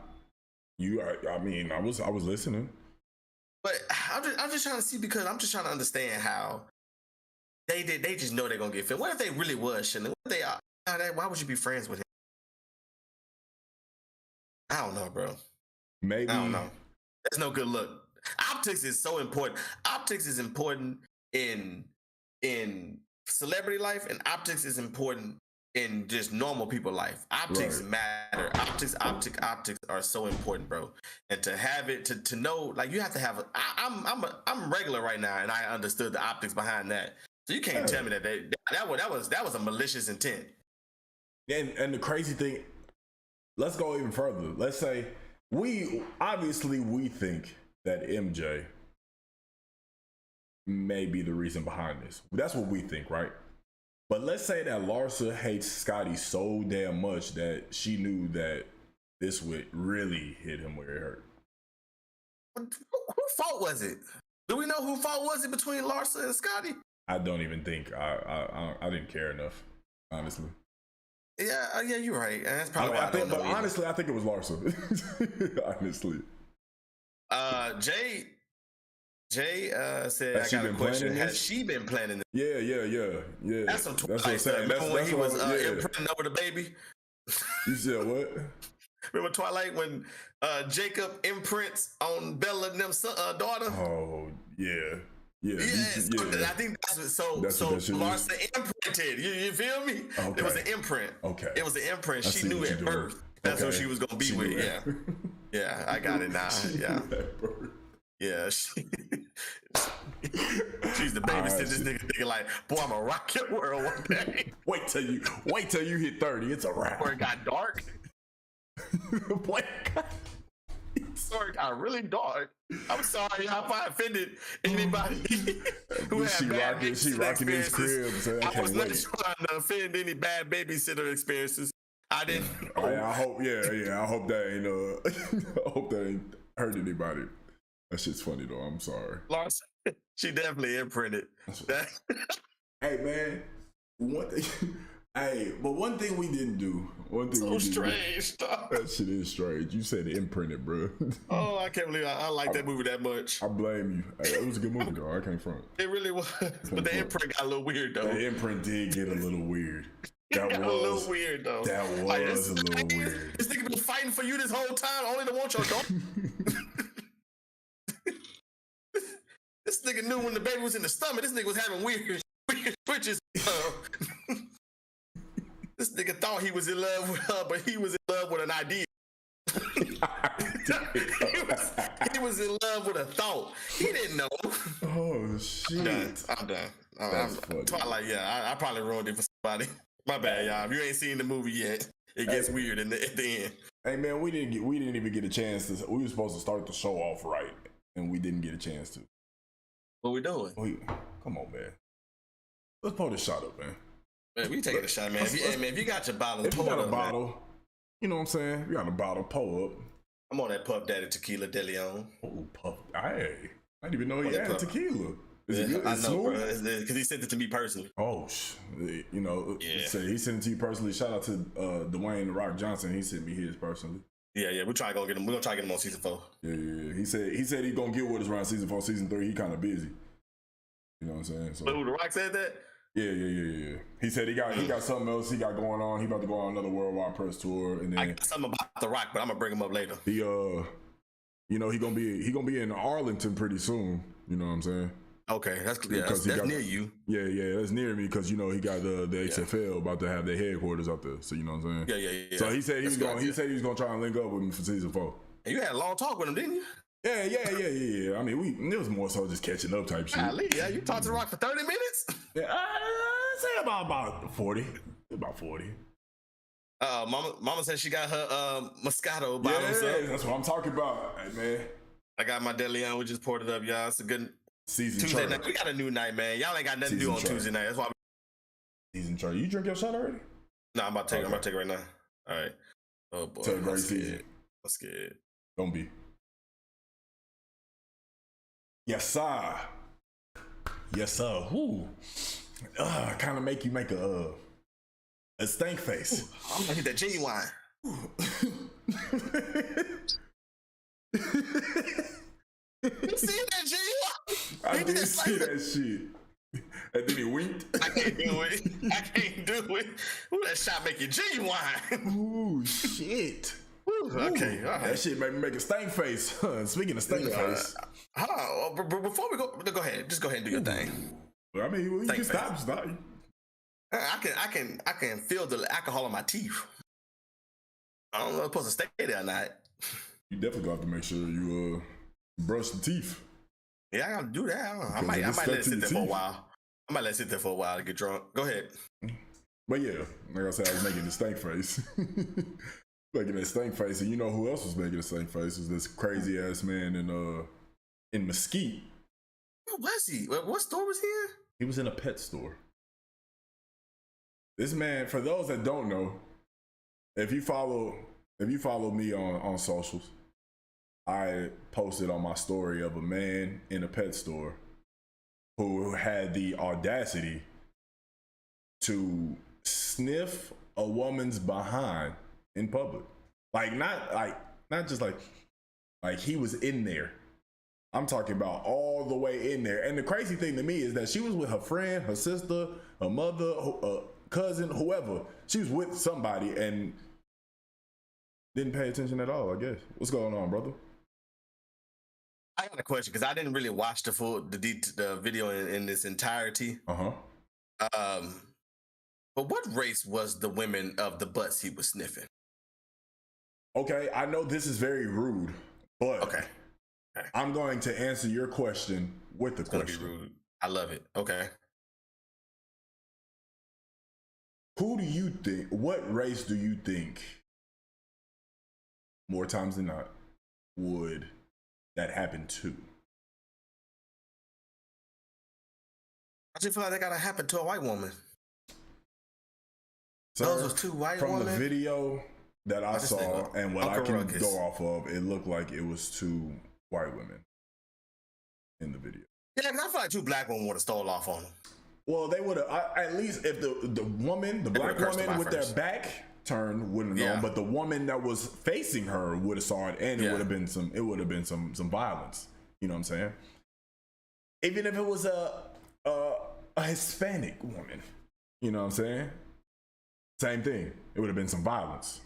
was listening. But I'm just trying to see, because I'm just trying to understand how they just know they're gonna get fit. What if they really was shitting? What if they are? Why would you be friends with him? I don't know, bro. Maybe. I don't know. That's no good look. Optics is so important. Optics is important in celebrity life, and optics is important in just normal people life. Optics matter. Optics are so important, bro. And to have it, to know, like, you have to have. I'm regular right now, and I understood the optics behind that. So you can't tell me that was a malicious intent. And the crazy thing, let's go even further. Let's say we think that MJ may be the reason behind this. That's what we think, right? But let's say that Larsa hates Scottie so damn much that she knew that this would really hit him where it hurt. Whose fault was it? Do we know whose fault was it between Larsa and Scottie? I don't even think I didn't care enough, honestly. Yeah, you're right. And that's probably why I don't know. But honestly, I think it was Larsa. Honestly. Jay said, I got a question. Has she been planning this? Yeah. That's some Twilight what I'm saying. Remember when he was imprinting over the baby? You said what? Remember Twilight when Jacob imprints on Bella and them daughter? Oh, yeah. I think that's Larsa imprinted. You feel me? Okay. It was an imprint. Okay. It was an imprint. She knew at birth. That's who she was gonna be with. Yeah. Yeah, I got it now. Yeah. She's the babysitter. This nigga like, boy, I'm gonna rock your world one day. Wait till you hit 30. It's a wrap. Where it got dark. Sorry, got really dark. I'm sorry if I offended anybody who had bad babysitter experiences. Crib, so I was not wait. trying to offend any bad babysitter experiences. I didn't. I hope, I hope that ain't I hope that ain't hurt anybody. That shit's funny though. I'm sorry. Larsa, she definitely imprinted. Hey man, one thing. Hey, but one thing we didn't do. One thing So we didn't strange, dog. do. That shit is strange. You said imprinted, bro. Oh, I can't believe I like that movie that much. I blame you. Hey, it was a good movie though. I can't front. It really was, but the imprint got a little weird though. The imprint did get a little weird. That got was a little weird though. That was Like, a little weird. This nigga been fighting for you this whole time, only to want your dog. This nigga knew when the baby was in the stomach. This nigga was having weird switches. This nigga thought he was in love with her, but he was in love with an idea. he was in love with a thought. He didn't know. Oh shit! I'm done. I'm Twilight. Yeah, I probably ruined it for somebody. My bad, y'all. If you ain't seen the movie yet, it gets weird at the end. Hey man, we didn't even get a chance to. We were supposed to start the show off right, and we didn't get a chance to. What we doing? Come on, man. Let's pull this shot up, man. Man, we taking a shot, man. If you got your bottle, if you got a up, bottle, man. You know what I'm saying? You got a bottle, pull up. I'm on that Puff Daddy Tequila De Leon. Oh, Puff. Hey, I didn't even know he had tequila. Is it good? I know, bro. Because he sent it to me personally. Oh, you know, he sent it to you personally. Shout out to Dwayne The Rock Johnson. He sent me his personally. Yeah. We're trying to go get him. We're gonna try to get him on season 4. Yeah. He said he's gonna get with us around season 4, season 3. He kind of busy. You know what I'm saying? So, but who, The Rock said that? Yeah. He said he got something else he got going on. He about to go on another worldwide press tour, and then I got something about The Rock, but I'm gonna bring him up later. He you know, he gonna be in Arlington pretty soon. You know what I'm saying? Okay, that's near you. Yeah, that's near me because you know he got the XFL about to have their headquarters out there. So you know what I'm saying? Yeah. So he said he was gonna try and link up with me for season 4. And you had a long talk with him, didn't you? Yeah. I mean, it was more so just catching up type shit. Yeah, you talked to The Rock for 30 minutes? Yeah, I'd say about 40. About 40. Mama said she got her Moscato bottle. Yeah, that's what I'm talking about. Hey, man. I got my De Leon. We just poured it up, y'all. It's a good season Tuesday night. We got a new night, man. Y'all ain't got nothing to do on Tuesday night. That's why. Season chart. You drink your shot already? No, I'm about to take it right now. All right. Oh boy. Tell great season. I'm scared. Don't be. Yes, sir. Ooh. Kind of make you make a stank face. Ooh, I'm gonna hit that genuine. You see that genuine? I did see that shit. And then he winked. I can't do it. Ooh, that shot make you genuine. Ooh, shit. Okay, all right. That shit made me make a stank face. Speaking of stank face. But before we go ahead. Just go ahead and do your thing. I mean, you can stop. I can feel the alcohol in my teeth. I don't know if I'm supposed to stay there or not. You definitely got to make sure you brush the teeth. Yeah, I gotta do that. I might let it sit there for a while. I might let it sit there for a while to get drunk. Go ahead. But yeah, like I said, I was making the stank face. Making that stank face, and you know who else was making the stank face? Was this crazy ass man in Mesquite. Where was he? What store was he in? He was in a pet store. This man, for those that don't know, if you follow me on socials, I posted on my story of a man in a pet store who had the audacity to sniff a woman's behind in public. Not just like he was in there. I'm talking about all the way in there. And the crazy thing to me is that she was with her friend, her sister, her mother, cousin, whoever. She was with somebody and didn't pay attention at all, I guess. What's going on, brother? I got a question because I didn't really watch the video in its entirety. Uh-huh. But what race was the women of the butts he was sniffing? Okay, I know this is very rude, but okay. I'm going to answer your question with the question. It's gonna be rude. I love it. Okay. Who do you think, what race do you think, more times than not, would that happen to? I just feel like that gotta happen to a white woman. Those was two white from women? the video that I just think, saw and what I Uncle can Ruckus. go off of, it looked like it was two white women in the video. Yeah, because I feel like two black women would have stole off on him. Well, they would have at least if the woman, the black would've cursed woman him with out their first. back turned wouldn't have Yeah. known, but the woman that was facing her would have saw it, and it Yeah. would have been some violence. You know what I'm saying? Even if it was a Hispanic woman, you know what I'm saying? Same thing. It would have been some violence.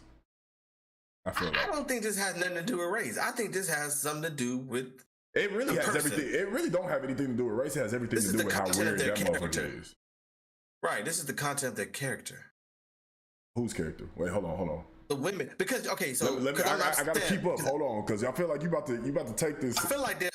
I feel I like don't think this has nothing to do with race. I think this has something to do with it really the has person. everything. It really don't have anything to do with race. It has everything This to is do the with how content of weird their that character. motherfucker is. right. This is the content of their character. Whose character? Wait, hold on. The women, because okay, so Let me, I gotta keep up. Hold on, because I feel like you about to take this. I feel like there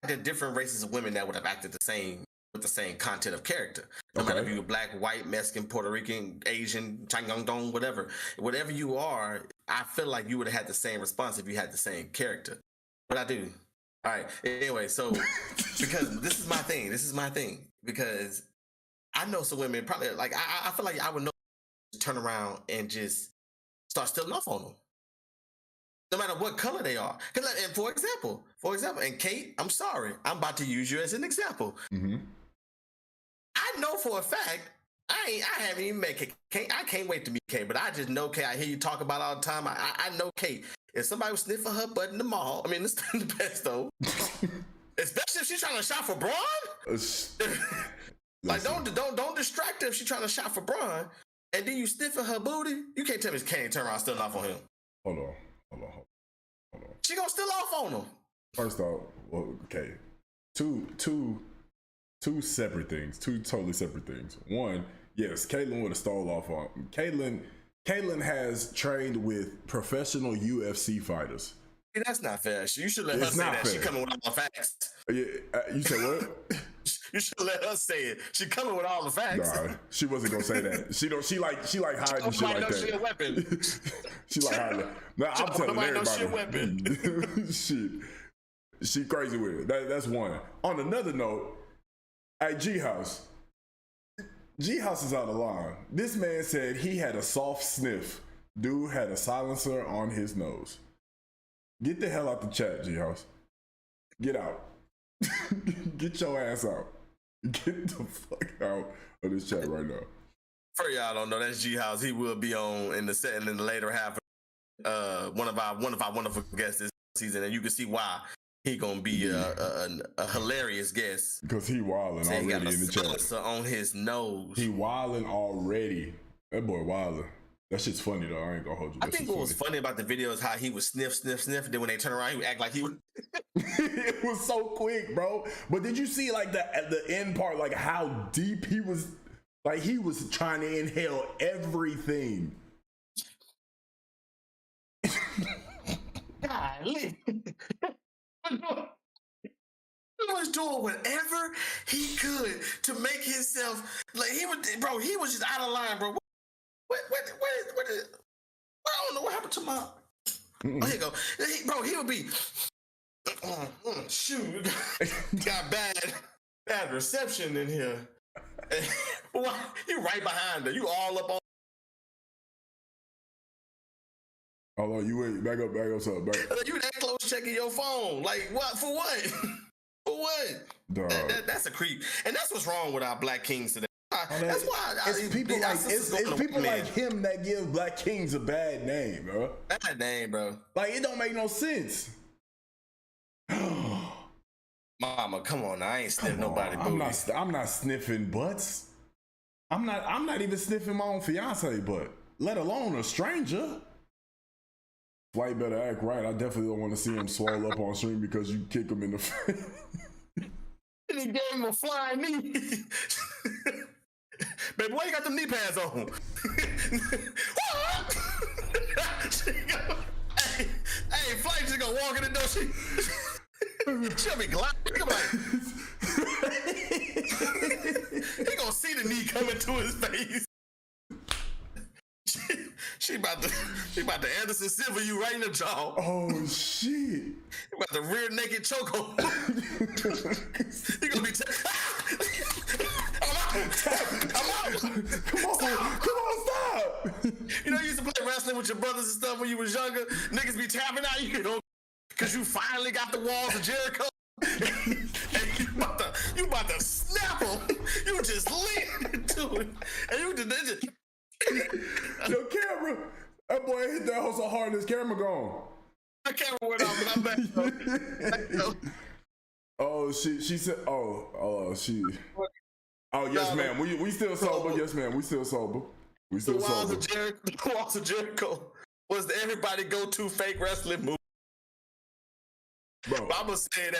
are different races of women that would have acted the same with the same content of character. No matter if you're black, white, Mexican, Puerto Rican, Asian, Changdong, whatever you are, I feel like you would have had the same response if you had the same character. But I do. All right. Anyway, so because this is my thing. Because I know some women probably like I feel like I would know turn around and just start stealing off on them. No matter what color they are. And for example, and Kate, I'm sorry, I'm about to use you as an example. Mm-hmm. I know for a fact, I haven't even met Kate. I can't wait to meet Kate, but I just know Kate. I hear you talk about it all the time. I know Kate. If somebody was sniffing her butt in the mall, I mean, this is the best though. Especially if she's trying to shop for Braun. Like, don't distract her if she's trying to shop for Braun. And then you sniffing her booty. You can't tell me she can't turn around stealing off on him. Hold on. She gonna steal off on him. First off, well, okay, two separate things, two totally separate things. One, yes, Caitlyn would have stole off on Caitlyn has trained with professional UFC fighters. See, that's not fair. You should let her It's say not that. fair. She coming with all the facts. Yeah, you said what? You should let her say it. She coming with all the facts. Nah, she wasn't gonna say that. She like hiding shit like know that. she a weapon. She like hiding. Nah, I'm telling Nobody knows she a everybody. She crazy with it. That's one. On another note, at G House is out of line. This man said he had a soft sniff. Dude had a silencer on his nose. Get the hell out the chat, G House. Get out. Get your ass out. Get the fuck out of this chat right now. For y'all don't know, that's G House. He will be on in the later half of one of our wonderful guests this season, and you can see why he gonna be a hilarious guest. Because he wildin' So he got already a in the chat. silencer on his nose. He wildin' already. That boy wildin'. That shit's funny though. I ain't gonna hold you. I think what was funny about the video is how he would sniff. Then when they turn around, he would act like he would. It was so quick, bro. But did you see like at the end part, like how deep he was? Like he was trying to inhale everything. Golly. He was doing whatever he could to make himself like he was just out of line, bro. I don't know what happened to my. Oh, here you go. He would be. Shoot, got bad reception in here. You right behind her. You all up on. Hold on, you wait. Back up, son. You that close checking your phone. Like what? For what? For what? Dog. That's a creep. And that's what's wrong with our black kings today. That's why it's people like him that give black kings a bad name, bro. Bad name, bro. Like it don't make no sense. Mama, come on, I ain't sniffing nobody. I'm not sniffing butts. I'm not even sniffing my own fiance butt, let alone a stranger. Flight better act right. I definitely don't want to see him swole up on stream because you kick him in the face. And he gave him a flying knee. Baby, why you got them knee pads on? hey, Flight just gonna walk in the door. She'll be glad. He gonna see the knee coming to his face. She about to Anderson Silva you right in the jaw. Oh shit! You about to rear naked chokehold. You gonna be. I'm out. Come on, stop! You know, you used to play wrestling with your brothers and stuff when you was younger. Niggas be tapping out, you know, because you finally got the walls of Jericho. And you about to snap them. You just lean into it. And you just Your camera. That boy hit that hole so hard his camera gone. my camera went off, but I'm back. Oh, she said, she. Oh, yes, ma'am. We still sober. Yes, ma'am. We still sober. We The still walls sober. of Jericho, the walls of Jericho was the everybody go-to fake wrestling move. Bro. But I'm gonna say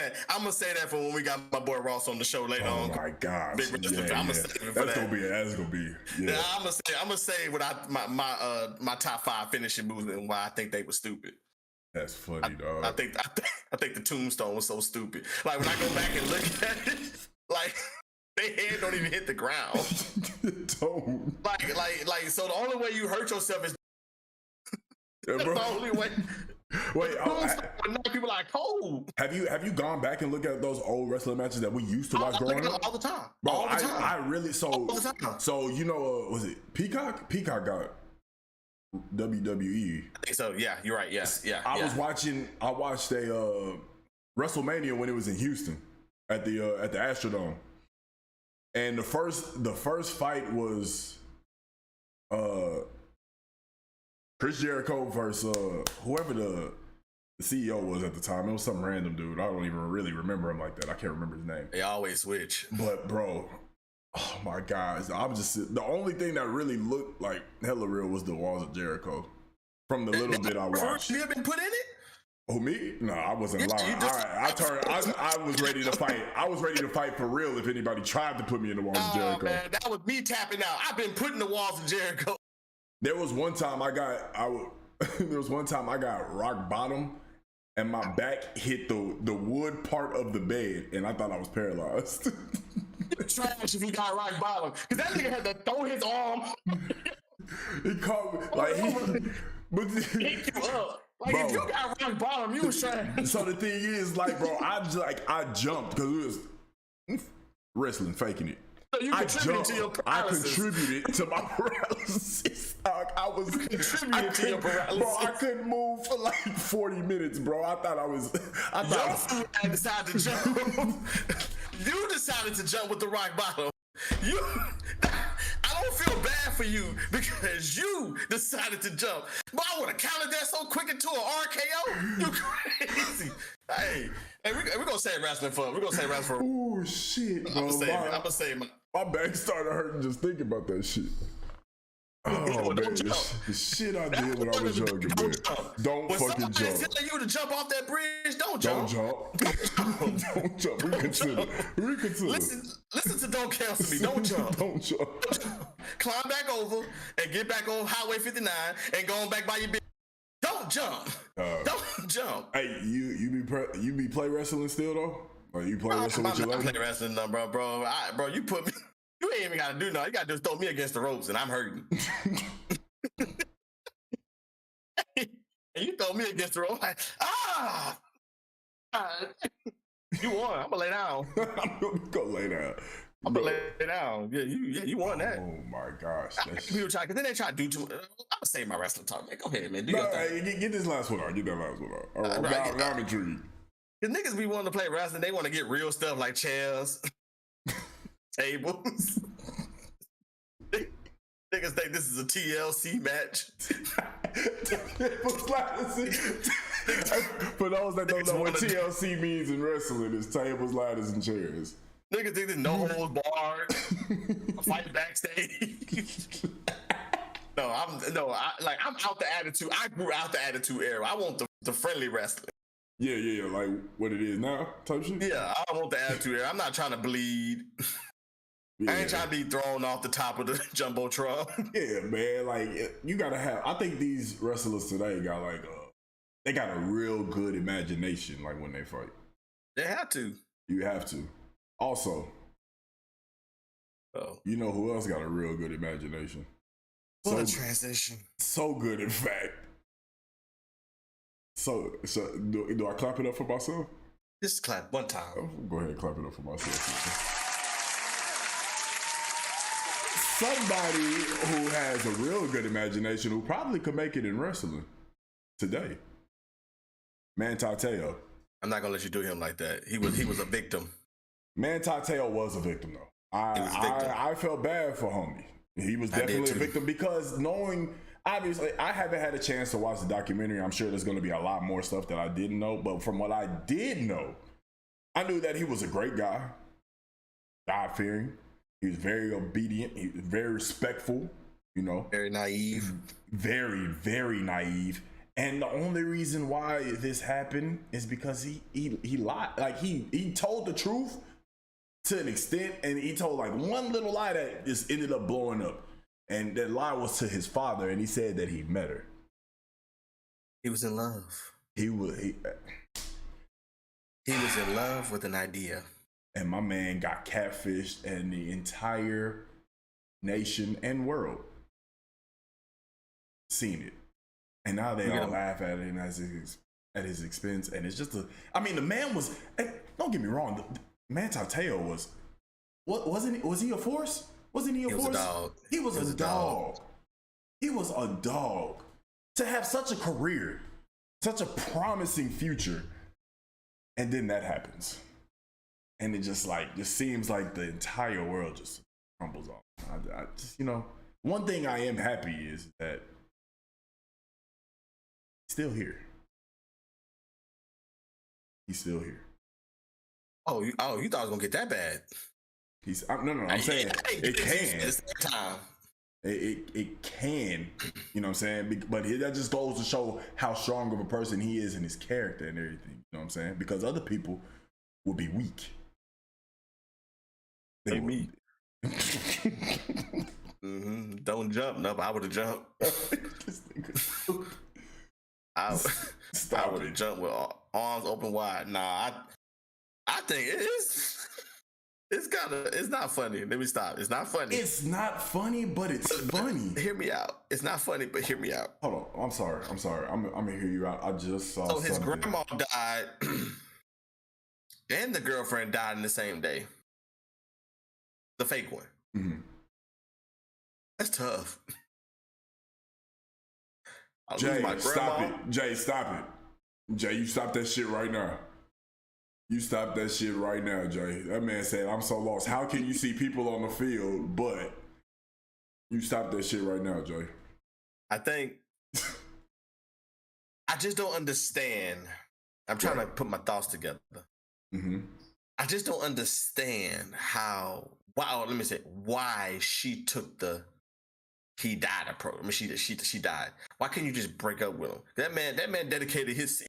that for when we got my boy Ross on the show later Oh on. my gosh. Big wrestling fan. I'ma save it for That's that. gonna be. Yeah. Yeah, I'm gonna say what my top 5 finishing moves and why I think they were stupid. That's funny, dog. I think the tombstone was so stupid. Like when I go back and look at it, like their head don't even hit the ground. Don't. Like so the only way you hurt yourself is Yeah, that's bro. the only way. Wait, People like cold. have you gone back and looked at those old wrestling matches that we used to watch growing up? All the time. Bro, all the time. I really All the time. so you know was it Peacock? Peacock got WWE. I think so. Yeah, you're right. Yes. Yeah. I watched a WrestleMania when it was in Houston at the Astrodome, and the first fight was Chris Jericho versus whoever the CEO was at the time. It was some random dude. I don't even really remember him like that. I can't remember his name. They always switch. But bro, oh my gosh, the only thing that really looked like hella real was the walls of Jericho. From the little bit I watched. You have been put in it? Oh, me? No, I wasn't Yeah, lying. you just- I was ready to fight. I was ready to fight for real if anybody tried to put me in the walls of Oh Jericho. man, that was me tapping out. I've been putting the walls of Jericho. There was one time there was one time I got rock bottom and my back hit the wood part of the bed and I thought I was paralyzed. Trash if he got rock bottom. Cause that nigga had to throw his arm. He caught me like Pick you up. Like Bro. if you got rock bottom, you was trash. So the thing is, like, bro, I jumped because it was wrestling, faking it. So you I contributed to your jumped. I paralysis. contributed to my paralysis. Dog. I contributed to your paralysis. Bro, I couldn't move for like 40 minutes, bro. I thought Your food had decided to jump. You decided to jump with the rock bottom. I don't feel bad for you because you decided to jump. But I would have counted that so quick into an RKO. You crazy. Hey, we're gonna say wrestling for. We're gonna say wrestling for. Oh shit, bro. I'm gonna say my. My back started hurting just thinking about that shit. Oh, man, the shit I did when I was younger, man. Don't when fucking somebody's jump. telling you to jump off that bridge, don't Don't jump. jump. Don't jump. Reconsider. Reconsider. Listen to Don't Cancel Me. Don't jump. Don't jump. Climb back over and get back on Highway 59 and go on back by your bitch. Don't jump. Don't jump. Hey, you be play wrestling still though? Like you play wrestling with your I'm lady? play wrestling, no, bro. Bro, you put me. You ain't even gotta do nothing. You gotta just throw me against the ropes, and I'm hurting. And you throw me against the ropes, like, you won. I'm gonna lay down. I'm gonna lay down. I'm gonna lay down. Yeah, you won that. Oh my gosh. People try, cause then they try to do too much. I'm gonna say my wrestling talk. Man, go ahead, man. Do your No, thing. hey, get this last one on. Get that last one on. All right, Right, now I'm intrigued. Cause niggas be wanting to play wrestling. They want to get real stuff like chairs, tables. Niggas think this is a TLC match. For those that don't know what TLC means in wrestling, it's tables, ladders, and chairs. Niggas think there's no holds barred. Fight backstage. I'm out the attitude. I grew out the attitude era. I want the friendly wrestling. Yeah, like what it is now, type shit. Yeah, I want the attitude era. I'm not trying to bleed. Yeah. I ain't trying to be thrown off the top of the jumbotron. Yeah, man. Like you gotta have. I think these wrestlers today got like they got a real good imagination. Like when they fight, They have to. you have to. Also, you know who else got a real good imagination? What a transition. So good, in fact. So do I clap it up for myself? Just clap one time. Go ahead and clap it up for myself. somebody who has a real good imagination who probably could make it in wrestling today. Mantateo. I'm not gonna let you do him like that. He was a victim. Mantateo was a victim though. I felt bad for homie. He was definitely a victim because knowing, obviously, I haven't had a chance to watch the documentary. I'm sure there's going to be a lot more stuff that I didn't know. But from what I did know, I knew that he was a great guy, God-fearing. He was very obedient. He was very respectful, you know. Very naive. Very, very naive. And the only reason why this happened is because he lied. Like, he told the truth to an extent, and he told like one little lie that just ended up blowing up. And that lie was to his father, and he said that he met her. He was in love. He was in love with an idea. And my man got catfished, and the entire nation and world seen it. And now they all laugh at him at his expense. And it's just the man was, don't get me wrong, Mantateo was he a force? Wasn't he a force? Was a dog. He was a dog. He was a dog. To have such a career, such a promising future, and then that happens. And it just seems like the entire world just crumbles off. I just, one thing I am happy is that he's still here. He's still here. Oh, you thought it was gonna get that bad? No. I'm saying it can. At the same time. It can, you know what I'm saying? But that just goes to show how strong of a person he is in his character and everything. You know what I'm saying? Because other people will be weak. They me. Don't jump. No, I would have jumped. I would have jumped with arms open wide. Nah, I think it's not funny. Let me stop. It's not funny. It's not funny, but it's funny. Hear me out. It's not funny, but hear me out. Hold on. I'm sorry. I'm gonna hear you out. I just saw. So his grandma died, and the girlfriend died in the same day. The fake one. Mm-hmm. That's tough. Jay, stop it. Jay, stop it. Jay, you stop that shit right now. You stop that shit right now, Jay. That man said, I'm so lost. How can you see people on the field, but you stop that shit right now, Jay? I think I just don't understand. I'm trying to put my thoughts together. Mm-hmm. I just don't understand why she took the he died approach. I mean, she died. Why can't you just break up with him? That man dedicated his.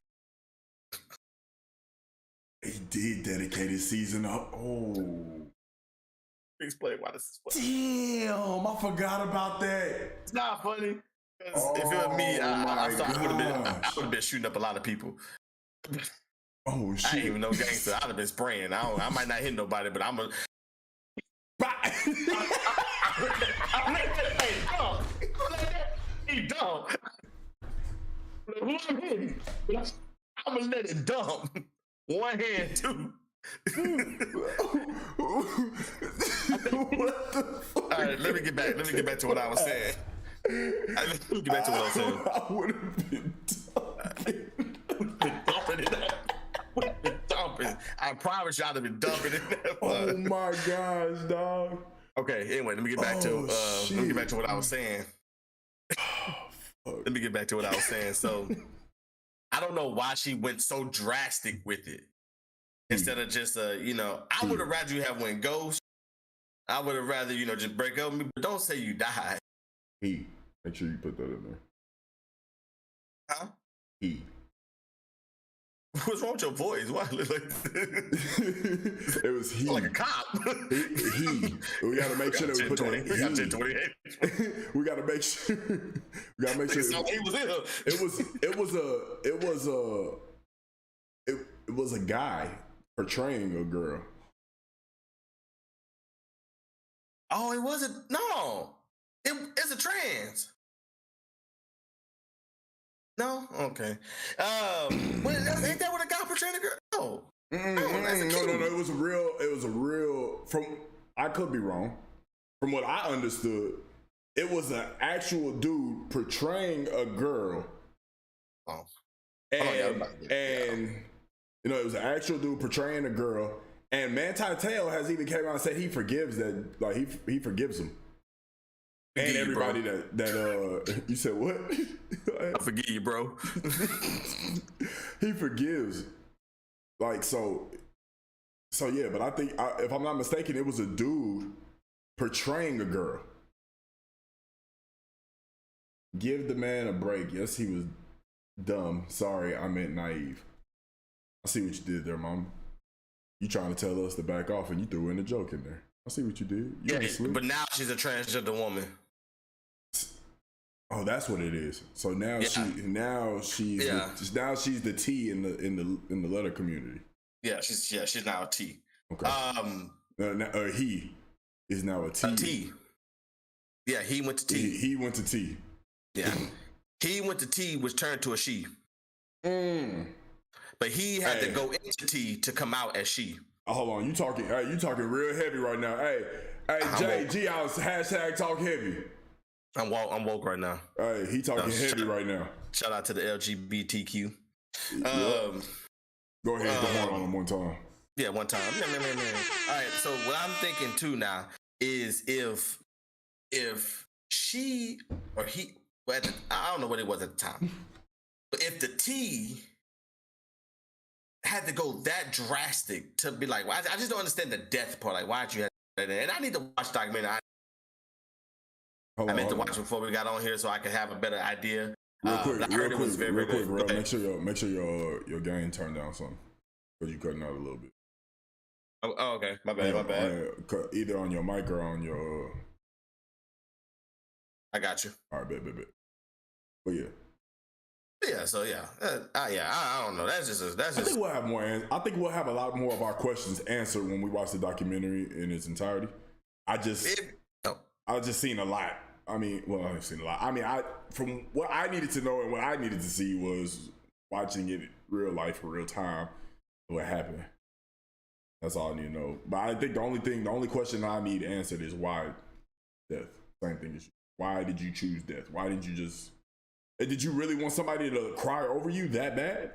He did dedicate his season up. Oh. Explain why this is funny. Damn, I forgot about that. It's not funny. If it was me, I would have been shooting up a lot of people. Oh, shit. I ain't even no gangster. I'd have been spraying. I might not hit nobody, but I'm a... I'm like that. Hey, dog. I'm like that. He dumb. Who I'm hitting? I'm going to let it dump. One hand, two. What the fuck? All right, let me get back to what I was saying. Let me get back to what I was saying. I would have been dumping. I promise you I'd have been dumping it. Oh my gosh, dog. Okay, anyway, let me get back to what I was saying. Let me get back to what I was saying. So I don't know why she went so drastic with it. Instead of just I would have rather you have went ghost. I would have rather, just break up with me, but don't say you died. He. Make sure you put that in there. Huh? He. What's wrong with your voice? Why look like it was he. Like a cop. He. We gotta make sure that we put that in. We got 1028. We gotta make sure. We gotta make sure. He was in. It was a guy portraying a girl. Oh, it wasn't. No, it's a trans. No, okay. Ain't that what a guy portraying a girl? No. No. It was a real. From I could be wrong. from what I understood, it was an actual dude portraying a girl. Oh. And you know, it was an actual dude portraying a girl. And Manti Te'o has even came out and said he forgives that, like he forgives him. And everybody that you said what? I forgive you, bro. He forgives. Like so yeah, but I think if I'm not mistaken, it was a dude portraying a girl. Give the man a break. Yes, he was dumb. Sorry, I meant naive. I see what you did there, Mom. You trying to tell us to back off and you threw in a joke in there. I see what you did. But now she's a transgender woman. Oh, that's what it is. So now she's the T in the letter community. She's now a T. Okay. He is now a T. A T. Yeah, he went to T. He went to T. Yeah. He went to T, which turned to a she. But he had to go into T to come out as she. Oh, hold on, you talking real heavy right now. Hey, JG, I was hashtag talk heavy. I'm woke right now. Hey, he talking heavy right now. Shout out to the LGBTQ. Go ahead, go on him one time. Yeah, one time. All right, so what I'm thinking too now is if she or he, I don't know what it was at the time, but if the T had to go that drastic to be like, I just don't understand the death part. Like, why'd you have that? And I need to watch the documentary. I meant to watch before we got on here so I could have a better idea. Real quick, bro. Make sure your gain turned down something because you cutting out a little bit. Oh, okay. My bad. Either on your mic or on your. I got you. All right, bet. But yeah. Yeah. So yeah. I don't know. That's just. I think we'll have more. I think we'll have a lot more of our questions answered when we watch the documentary in its entirety. I've just seen a lot. I've seen a lot. From what I needed to know and what I needed to see was watching it in real life, real time, what happened. That's all I need to know. But I think the only question I need answered is why death. Same thing as you. Why did you choose death? Why didn't you just? Did you really want somebody to cry over you that bad?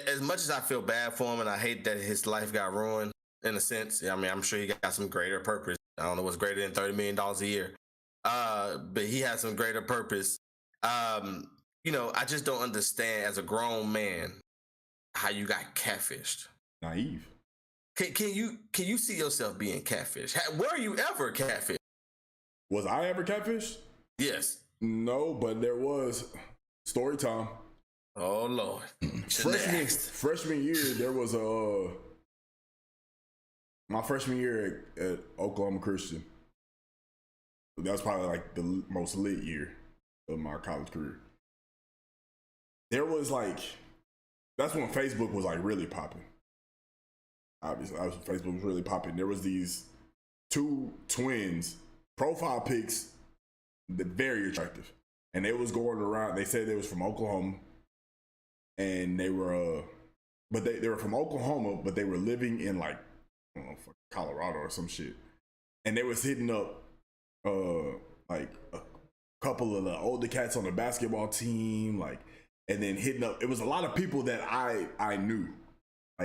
As much as I feel bad for him and I hate that his life got ruined in a sense, I'm sure he got some greater purpose. I don't know what's greater than $30 million a year. But he has some greater purpose. I just don't understand as a grown man how you got catfished. Naive. Can you see yourself being catfished? Were you ever catfished? Was I ever catfished? Yes. No, but there was story time. Oh Lord. Freshman year, there was my freshman year at Oklahoma Christian. That was probably like the most lit year of my college career. There was that's when Facebook was like really popping. Obviously, Facebook was really popping. There was these two twins, profile pics, very attractive. And they was going around, they said they was from Oklahoma. And they were, but they were from Oklahoma, but they were living in I don't know, Colorado or some shit. And they was hitting up a couple of the older cats on the basketball team, and then hitting up, it was a lot of people that I knew,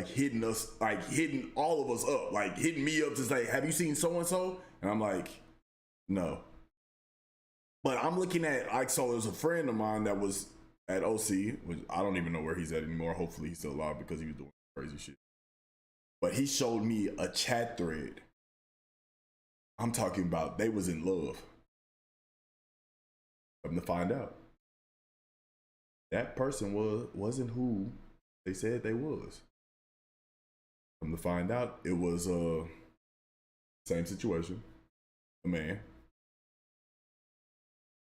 hitting all of us up, hitting me up to say, have you seen so-and-so? And I'm like, no. But I'm looking at, so there's a friend of mine that was at OC, which I don't even know where he's at anymore. Hopefully he's still alive because he was doing crazy shit. But he showed me a chat thread. I'm talking about they was in love. Come to find out, that person wasn't who they said they was. Come to find out, it was same situation. A man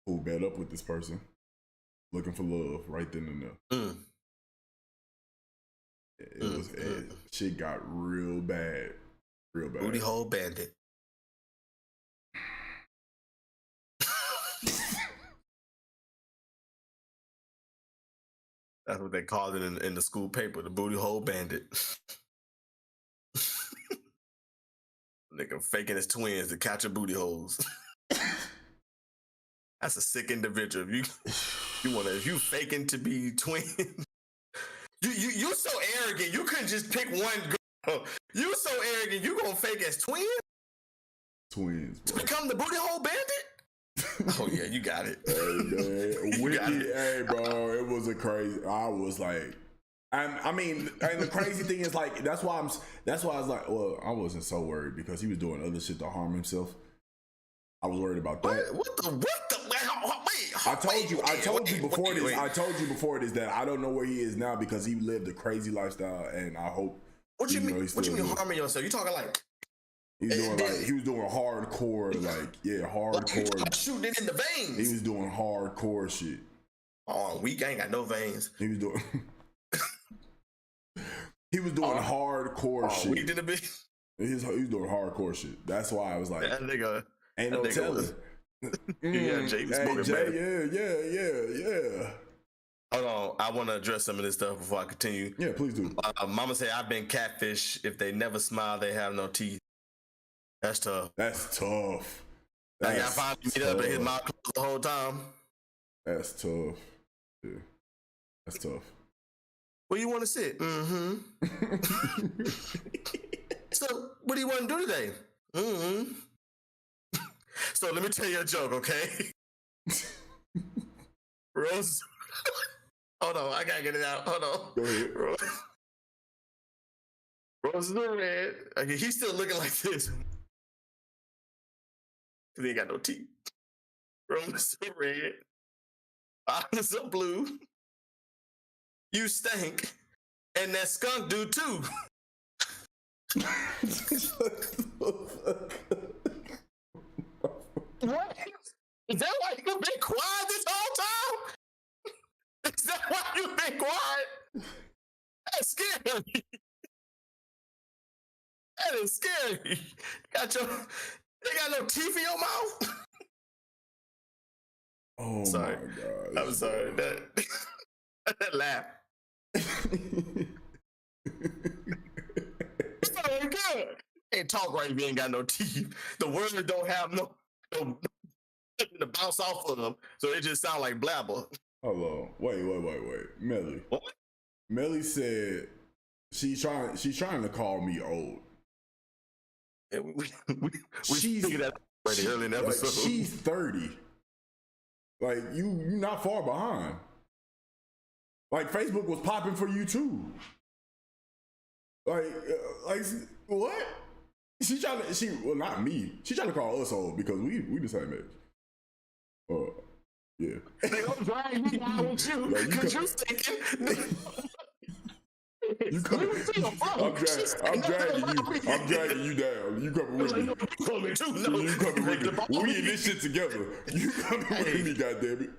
who met up with this person, looking for love right then and there. Shit got real bad. Booty hole bandit. That's what they called it in the school paper, the booty hole bandit. Nigga faking his twins to catch a booty holes. That's a sick individual. If you faking to be twins, you're so arrogant. You couldn't just pick one girl. You so arrogant. You gonna fake as twins? Twins, bro. To become the booty hole bandit? Oh yeah, you got it. Hey, man, hey, bro, it was a crazy. I was like, I mean, and the crazy thing is like that's why I was like, well, I wasn't so worried because he was doing other shit to harm himself. I was worried about that. What the? Wait, I told you before this that I don't know where he is now because he lived a crazy lifestyle, and I hope. What you mean harming yourself? You talking like? He was doing hardcore, hardcore. Shooting it in the veins. He was doing hardcore shit. Oh, weak. I ain't got no veins. He was doing. He was doing hardcore shit. Weak in the bit. He was doing hardcore shit. That's why I was like, that nigga. Ain't no telling. Yeah, Jay was smoking Jay, yeah. Hold on, I want to address some of this stuff before I continue. Yeah, please do. Mama say I've been catfish. If they never smile, they have no teeth. That's tough. That's tough. I got finally meet up and his mouth closed the whole time. That's tough. Yeah, that's tough. Where you want to sit? Mm-hmm. So, what do you want to do today? Mm-hmm. So let me tell you a joke, okay? Rose, hold on, I gotta get it out. Hold on. Go ahead. Rose is red. Okay, he's still looking like this. Cause he ain't got no teeth. Rose is red. Eyes are blue. You stink. And that skunk do too. What? Is that why you've been quiet this whole time? Is that why you've been quiet? That's scary. That is scary. They got no teeth in your mouth? Oh sorry. My God. I'm sorry. That laugh. It's not very good. Ain't talk right if you ain't got no teeth. The words don't have no to bounce off of them, so it just sound like blabber. Hold on. Wait. Melly. What? Melly said she's trying to call me old. Yeah, we figured that already early in the episode. Like, she's 30. Like you're not far behind. Like Facebook was popping for you too. Like what? Well, not me. She trying to call us old because we the same age. Yeah. They gonna drag me down with you because you're thinking. I'm dragging you down. You coming with me? You coming with me? We in this shit together. You coming with me? Goddamn it!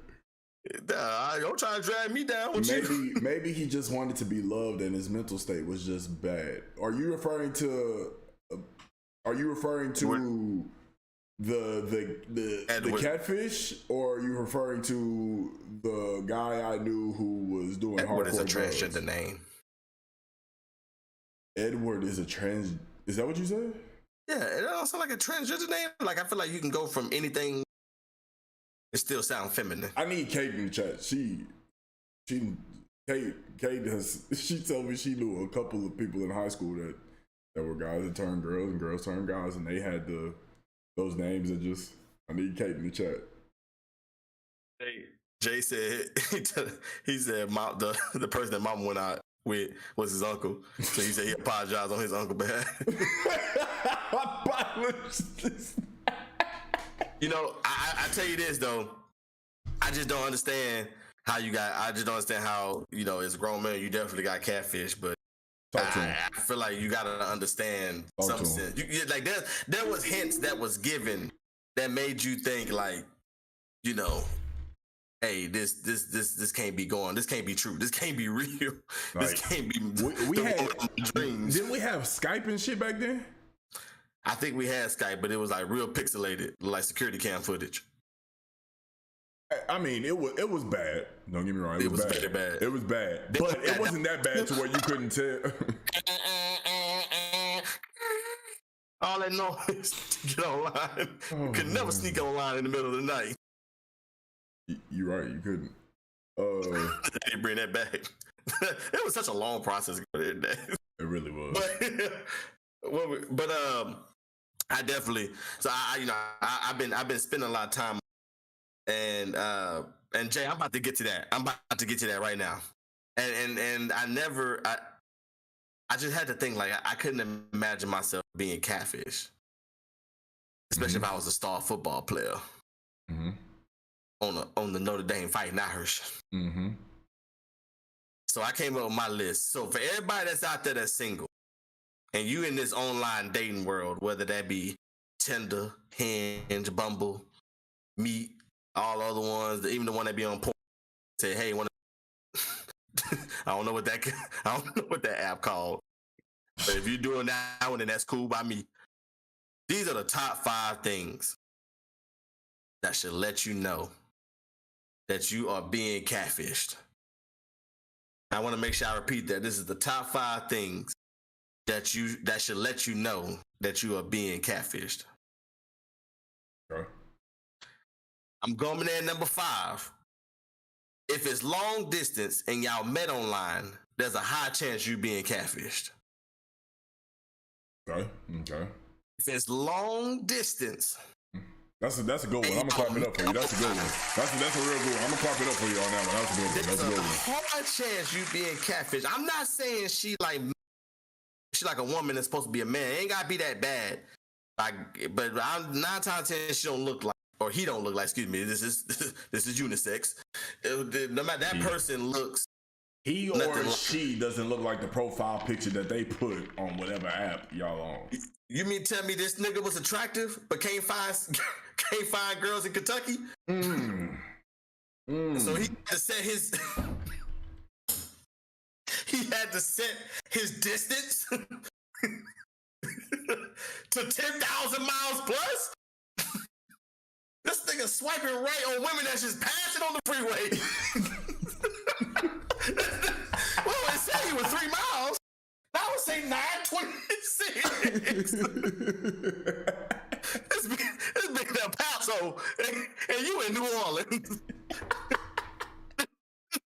Don't try to drag me down with you. Maybe he just wanted to be loved and his mental state was just bad. Are you referring to the catfish, or are you referring to the guy I knew who was doing Edward hardcore is a drugs? transgender name. Edward is a trans. Is that what you said? Yeah, it also like a transgender name. Like I feel like you can go from anything. It still sound feminine. I need Kate in the chat. Kate has. She told me she knew a couple of people in high school that were guys that turned girls and girls turned guys, and they had those names. And just I need Kate in the chat. Jay said he said the person that Mama went out with was his uncle, so he said he apologized on his uncle's behalf. You know, I tell you this though, I just don't understand how you know as a grown man you definitely got catfish, but I feel like you gotta understand some sense. Like there was hints that was given that made you think like, you know, hey, this can't be going. This can't be true. This can't be real. This can't be. We had dreams. Didn't we have Skype and shit back then? I think we had Skype, but it was like real pixelated, like security cam footage. I mean, it was bad. Don't get me wrong. It was bad. Very bad. It was bad, but it wasn't that bad to where you couldn't tell. All that noise to get online. Could never sneak online in the middle of the night. You're right. You couldn't. They bring that back. It was such a long process. It really was. But I definitely. So I've been spending a lot of time, and Jay, I'm about to get to that. I'm about to get to that right now. And I just had to think, like, I couldn't imagine myself being catfish, especially if I was a star football player on the Notre Dame Fighting Irish. So I came up with my list. So for everybody that's out there that's single, and you in this online dating world, whether that be Tinder, Hinge, Bumble, Meet, all the other ones, even the one that be on porn, say, hey, I don't know what that app called. But if you're doing that one, then that's cool by me. These are the top 5 things that should let you know that you are being catfished. I want to make sure I repeat that. This is the top 5 things that should let you know that you are being catfished. Okay. I'm going in at number 5. If it's long distance and y'all met online, there's a high chance you being catfished. Okay. If it's long distance, that's a good one. I'm gonna clap it up for you. That's a good one. That's a real good one. I'm gonna clap it up for you on that one. That's a good one. That's a good one. High chance you being catfished. I'm not saying she like a woman that's supposed to be a man. It ain't gotta be that bad. Like, but I'm 9 times out of 10 she don't look like, or he don't look like. Excuse me. This is unisex. No matter that person looks. He or she doesn't look like the profile picture that they put on whatever app y'all on. You mean tell me this nigga was attractive but can't find girls in Kentucky? So he had to set his distance to 10,000 miles plus. This nigga swiping right on women that's just passing on the freeway. Well, it said he was 3 miles. I would say 926. This big El Paso, and you in New Orleans.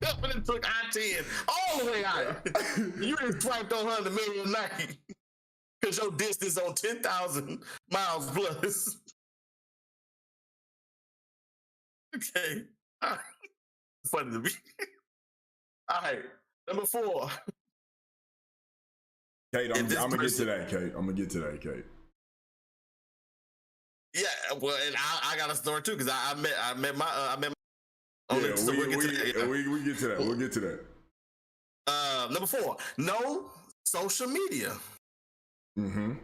It took I-10 all the way out. You done swiped on her in the middle of the night because your distance on 10,000 miles plus. Okay. Funny to me. All right. Number 4. Kate, I'm gonna get to that, Kate. Yeah, well, and I got a story too because I met my. Yeah, so we get to that. We'll get to that. Number 4. No social media. You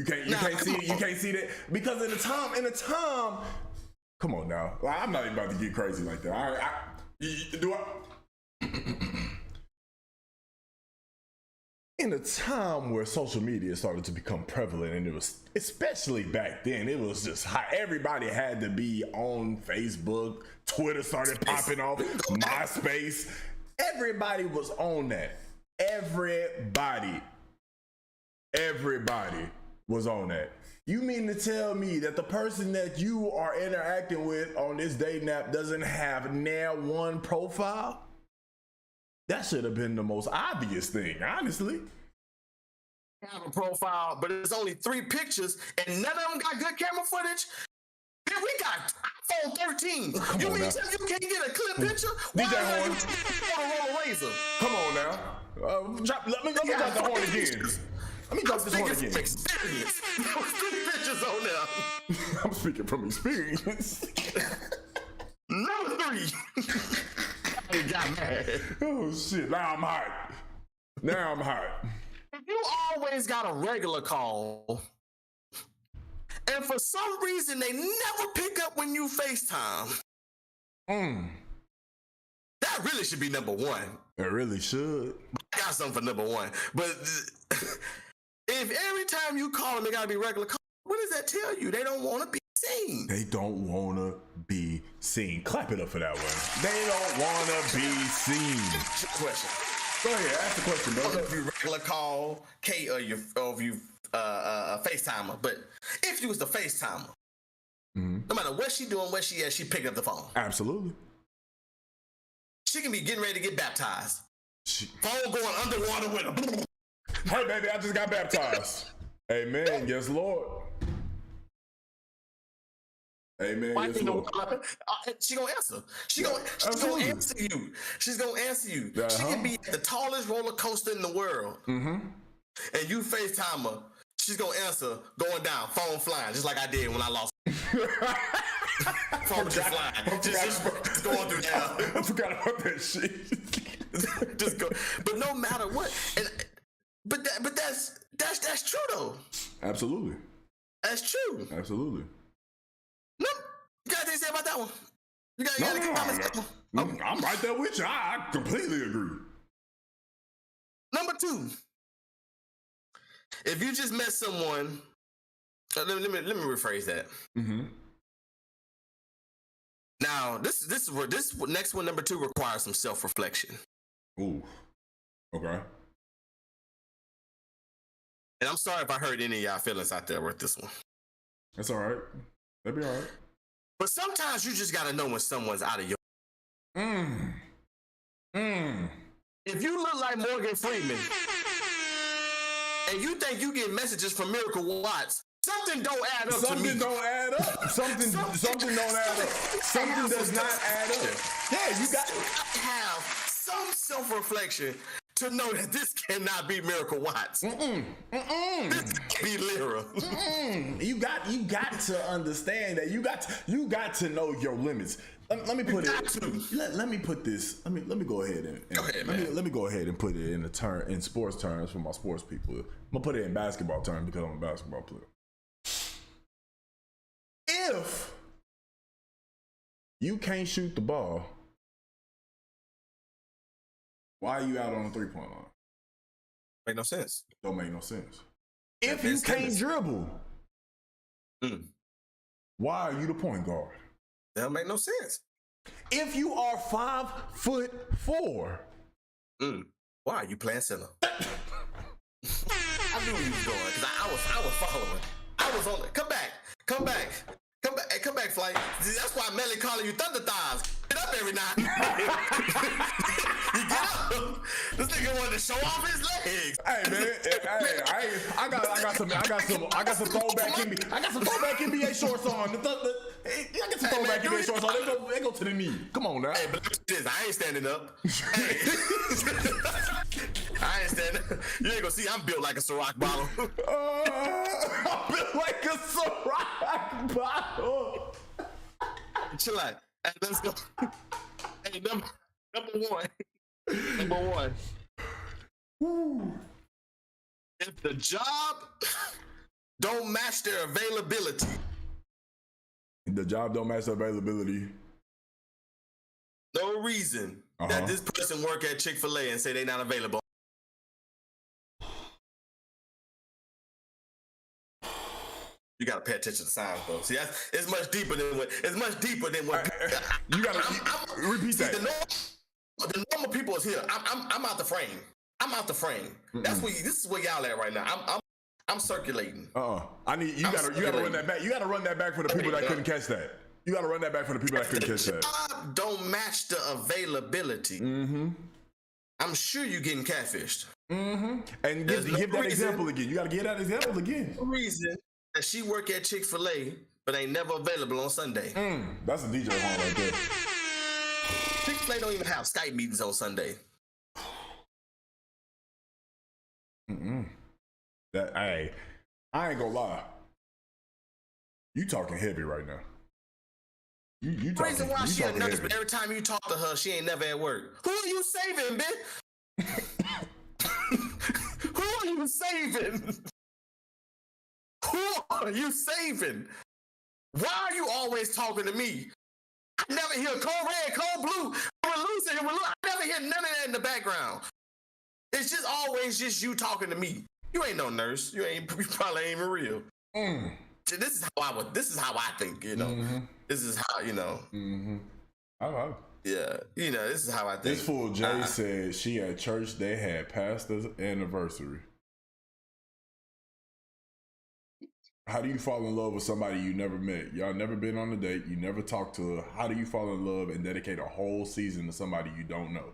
can't see that because in the time. Come on now. I'm not even about to get crazy like that. All right. In a time where social media started to become prevalent, and it was, especially back then, it was just hot. Everybody had to be on Facebook. Twitter started popping off. MySpace. Everybody was on that. Everybody was on that. You mean to tell me that the person that you are interacting with on this dating app doesn't have near one profile? That should have been the most obvious thing, honestly. Have a profile, but it's only 3 pictures, and none of them got good camera footage. Man, we got iPhone 13. You mean tell me you can't get a clear picture? Why are you Motorola Razor? Come on now. Let me drop the horn again. Let me drop this horn again. Experience. Those 3 pictures on there. I'm speaking from experience. Number 3. I got mad. Oh shit! Now I'm hot. You always got a regular call, and for some reason they never pick up when you FaceTime. That really should be number 1. It really should. I got something for number 1, but if every time you call them, they gotta be regular call, what does that tell you? They don't want to be seen. They don't want to be seen. Clap it up for that one. They don't want to be seen. Question. Go ahead, ask the question, bro. If you regular call Kate or if you a FaceTimer, but if you was the FaceTimer, no matter what she doing, where she at, she picking up the phone. Absolutely. She can be getting ready to get baptized. Phone going underwater with her. Hey, baby, I just got baptized. Amen. Yes, Lord. Amen. Yes, Lord. She gonna answer. She's gonna answer you. She's gonna answer you. She can be at the tallest roller coaster in the world, and you FaceTime her. She's gonna answer, going down, phone flying, just like I did when I lost. Phone just flying, just going through now. I forgot about that shit. Just go, but no matter what, but that's true though. Absolutely. That's true. Absolutely. No, you got anything to say about that one? You got any comments? I'm right there with you. I completely agree. Number 2. If you just met someone, let me rephrase that. Now, this next one, number 2, requires some self-reflection. Ooh. Okay. And I'm sorry if I hurt any of y'all feelings out there with this one. That's all right. That'd be all right. But sometimes you just gotta know when someone's out of your. If you look like Morgan Freeman and you think you get messages from Miracle Watts, something don't add up to me. Something don't add up. Something don't add up. Something does not add up. Yeah, you got to have some self-reflection to know that this cannot be Miracle Watts. This can't be Lyra. You got to understand that you got to know your limits. Let me put it. Let me put this. Let me go ahead and let me go ahead and put it in sports terms for my sports people. I'm gonna put it in basketball terms because I'm a basketball player. If you can't shoot the ball, why are you out on the 3-point line? Make no sense. Don't make no sense. If you can't dribble, why are you the point guard? That don't make no sense. If you are 5'4", why are you playing center? I knew where you was going because I was following. I was on it. Come back, Flight. That's why Melly calling you Thunder Thighs. Get up every night. You get up. This nigga wanted to show off his legs. Hey man, I got some throwback NBA. I got some throwback NBA shorts on. I got some throwback NBA shorts on. They go to the knee. Come on now. Hey, but look at this. I ain't standing up. I ain't standing up. You ain't gonna see. I'm built like a Ciroc bottle. I'm built like a Ciroc bottle. Chill out. Hey, let's go. Hey, number one. Number one. If the job don't match their availability. The job don't match the availability. No reason that this person work at Chick-fil-A and say they not available. You gotta pay attention to signs, though. See, it's much deeper than what. You gotta repeat that. The normal people is here. I'm out the frame. I'm out the frame. That's where. This is where y'all at right now. I'm circulating. I need you. Gotta run that back. You gotta run that back for the people that couldn't catch that. You gotta run that back for the people that couldn't catch that. Job don't match the availability. I'm sure you're getting catfished. And give that example again. You gotta give that example again. No reason that she work at Chick-fil-A but ain't never available on Sunday. That's a DJ horn right there. Chick-fil-A don't even have Skype meetings on Sunday. Hey, I ain't gonna lie. You talking heavy right now. You talking. Reason why she a nurse, heavy. but every time you talk to her, she ain't never at work. Who are you saving, bitch? Who are you saving? Who are you saving? Why are you always talking to me? I never hear cold red, cold blue, I never hear none of that in the background. It's just always just you talking to me. You ain't no nurse. You probably ain't even real. This is how I think, you know. This is how, you know. All right. Yeah, you know, this is how I think. This fool Jay said she at church, they had pastor's anniversary. How do you fall in love with somebody you never met? Y'all never been on a date. You never talked to her. How do you fall in love and dedicate a whole season to somebody you don't know?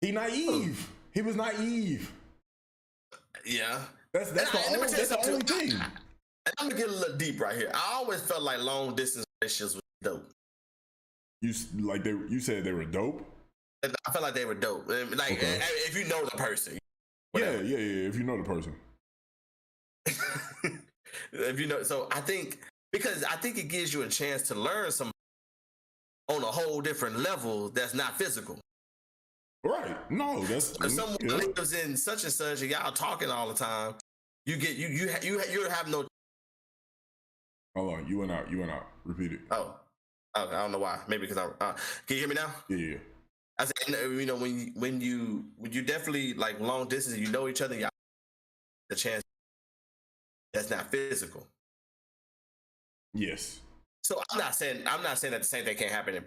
He naive. He was naive. Yeah. That's the only thing. I'm gonna get a little deep right here. I always felt like long distance relationships was dope. You said they were dope? I felt like they were dope. Like if you know the person. Whatever. Yeah. If you know the person. If you know, so I think it gives you a chance to learn some on a whole different level that's not physical. Right. No, that's someone lives in such and such, and y'all talking all the time. You have no. Hold on, you went out. Repeat it. Oh, I don't know why. Maybe because can you hear me now? Yeah. I said, you know, when you definitely like long distance, you know each other, y'all the chance that's not physical. Yes. So I'm not saying that the same thing can't happen.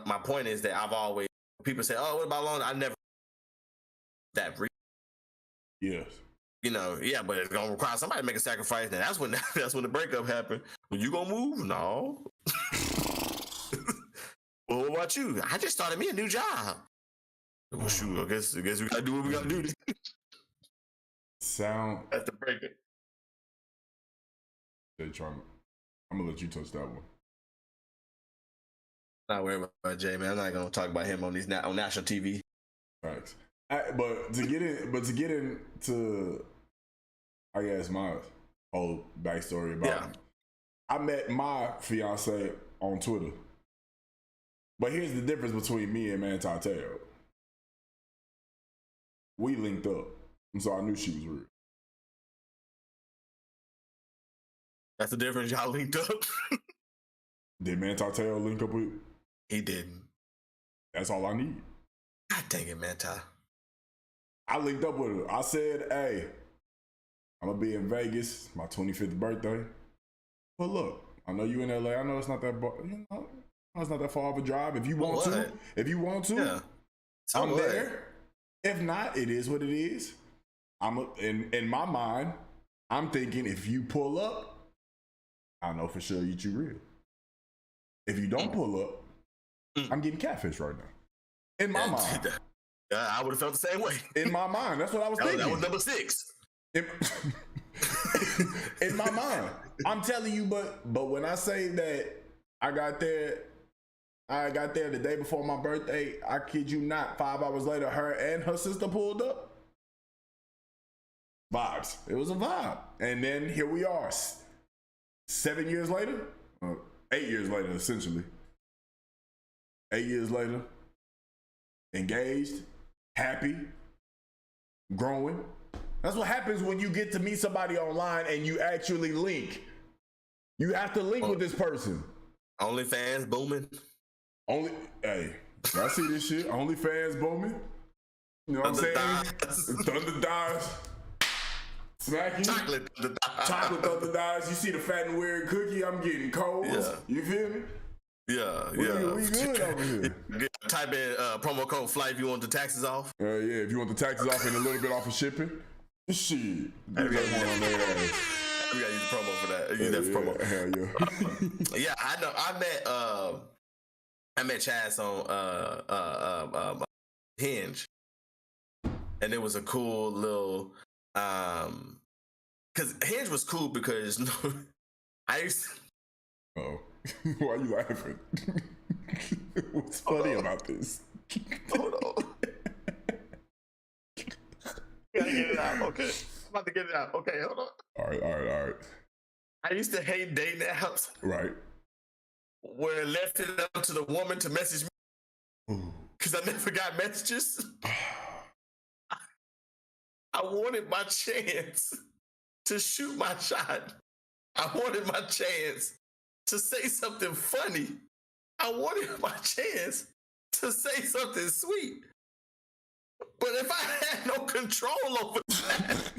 My point is that I've always people say, "Oh, what about long?" I never that. Yes. You know, yeah, but it's gonna require somebody to make a sacrifice. And that's when the breakup happened. When you gonna move? No. Well, what about you? I just started me a new job. Well, shoot, I guess we gotta do what we gotta do. That's the breakup. I'm gonna let you touch that one. Not worry about Jay, man. I'm not gonna talk about him on national TV. Facts. But to get into, I guess, my whole backstory about it, I met my fiance on Twitter. But here's the difference between me and Manti Te'o. We linked up, and so I knew she was real. That's the difference. Y'all linked up. Did Manti Te'o link up with you? He didn't. That's all I need. God dang it, Manti. I linked up with her. I said, hey, I'm going to be in Vegas, my 25th birthday. But look, I know you in LA. I know it's not that it's not that far of a drive. If you want to, yeah. So I'm there. If not, it is what it is. In my mind, I'm thinking if you pull up, I know for sure you real. If you don't pull up, I'm getting catfish right now. In my mind. I would have felt the same way. In my mind, that's what I was thinking. That was number 6. In my mind, I'm telling you. But when I say that I got there the day before my birthday, I kid you not. 5 hours later, her and her sister pulled up. Vibes. It was a vibe, and then here we are, 7 years later, 8 years later, essentially. 8 years later, engaged, happy, growing. That's what happens when you get to meet somebody online and you actually link. You have to link with this person. OnlyFans booming. Hey, I see this shit. OnlyFans booming. You know what I'm saying? Thunder Dives. Smacking. Chocolate Thunder Dives. You see the fat and weird cookie? I'm getting cold. Yeah. You feel me? Yeah. We good over here. Type in promo code FLIGHT if you want the taxes off. Yeah, if you want the taxes off and a little bit off of shipping. Shit. We gotta use the promo for that. Use that for promo. Hell yeah. Yeah, I know. I met Chaz on Hinge, and it was a cool little because Hinge was cool because I used to. Oh, why are you laughing? What's funny about this? Hold on. Gotta get it out. Okay, I'm about to get it out. Okay, hold on. All right. I used to hate dating apps. Right. Where it left it up to the woman to message me because I never got messages. I wanted my chance to shoot my shot. I wanted my chance to say something funny. I wanted my chance to say something sweet. But if I had no control over that,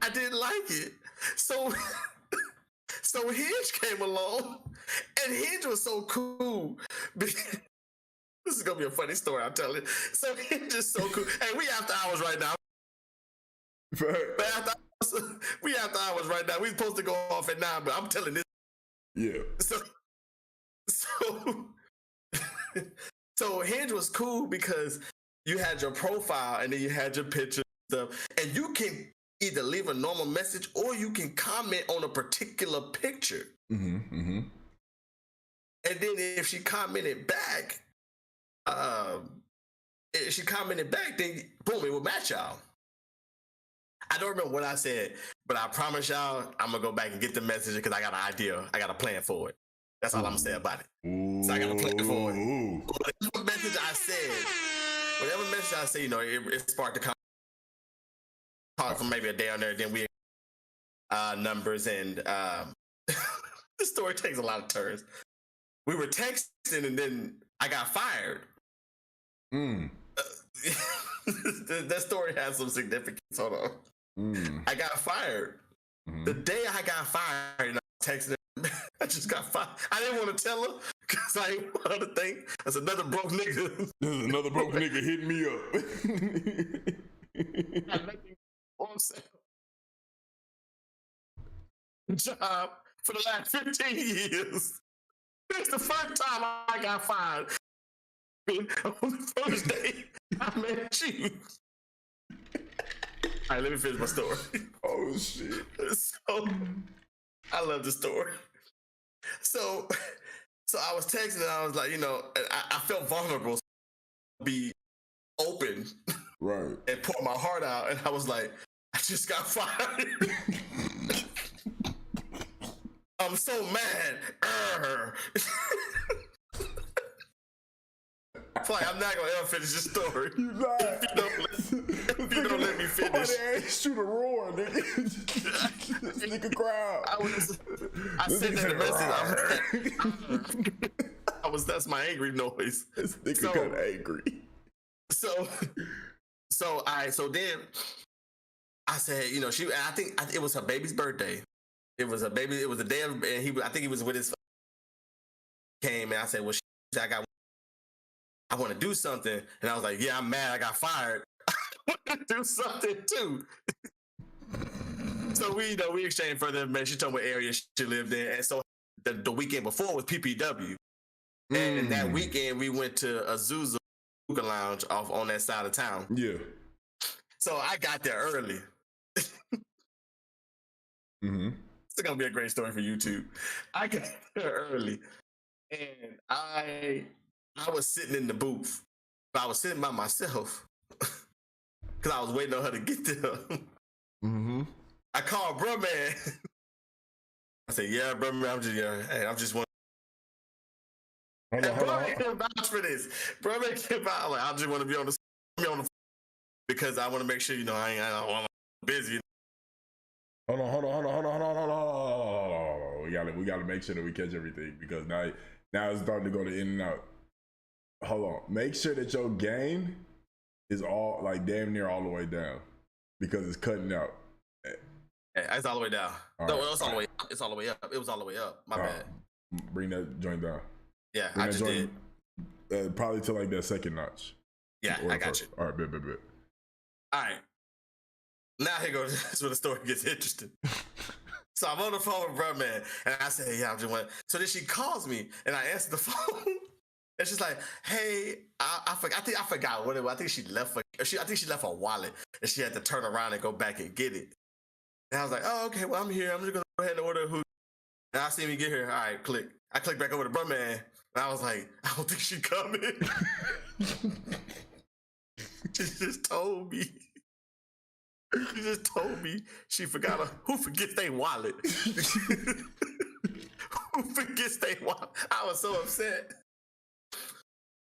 I didn't like it. So Hinge came along, and Hinge was so cool. This is gonna be a funny story, I'm telling you. So Hinge is so cool. Hey, we after hours right now. But after We after hours right now. We supposed to go off at 9, but I'm telling this. Yeah. So Hinge was cool because you had your profile and then you had your picture and stuff, and you can either leave a normal message or you can comment on a particular picture. Mm-hmm. And then if she commented back, then boom, it would match y'all. I don't remember what I said, but I promise y'all I'm gonna go back and get the message because I got an idea. I got a plan for it. That's all I'm gonna say about it. So I got a plan for it. Whatever message I said, it sparked the talk from maybe a day on there. Then we numbers and the story takes a lot of turns. We were texting and then I got fired. That story has some significance. Hold on. I got fired. The day I got fired, and I texted her, I just got fired. I didn't want to tell her because I didn't want her to think that's another broke nigga. This is another broke nigga hitting me up. Job for the last 15 years. It's the first time I got fired. On the first day I met you. All right, let me finish my story. Oh shit! So I love the story. So I was texting and I was like, I felt vulnerable, so be open, right, and pour my heart out, and I was like, I just got fired. I'm so mad. Like, I'm not gonna ever finish this story. You not. If you don't let me finish. They asked you to roar, nigga. This nigga crowd. I said that message. That's my angry noise. This nigga got angry. So then I said, I think it was her baby's birthday. It was the day of, and I think he was with his came, and I said, well, I want to do something. And I was like, yeah, I'm mad I got fired. I want to do something too. So we exchanged further information. She told me what area she lived in. And so the weekend before was PPW. And that weekend we went to Azusa Hookah Lounge off on that side of town. Yeah. So I got there early. It's gonna be a great story for YouTube. I got there early. And I was sitting in the booth, but I was sitting by myself because I was waiting on her to get there. I called bro man. I said, "Yeah, bro man, I'm just one." Hold on. Can vouch for this. Bro man can vouch. Like, I just want to be on the because I want to make sure I'm busy. Hold on. We gotta make sure that we catch everything because now it's starting to go to in and out. Hold on. Make sure that your gain is all like damn near all the way down because it's cutting out. It's all the way down. It's all the way up. It's all the way up. It was all the way up. My bad. Bring that joint down. Yeah, I just did. Probably to like that second notch. Yeah, I got you. All right, bet. All right. Now here goes. This is where the story gets interesting. So I'm on the phone with bro man, and I say, "Yeah, I'm just one." So then she calls me, and I answer the phone. And she's like, "Hey, I forgot what it was. I think she left her wallet, and she had to turn around and go back and get it." And I was like, "Oh, okay. Well, I'm here. I'm just gonna go ahead and order a hookah." And I see me get here. All right, click. I click back over to bro man, and I was like, "I don't think she coming." She just told me. She just told me she forgot who forgets their wallet. Who forgets their wallet? I was so upset.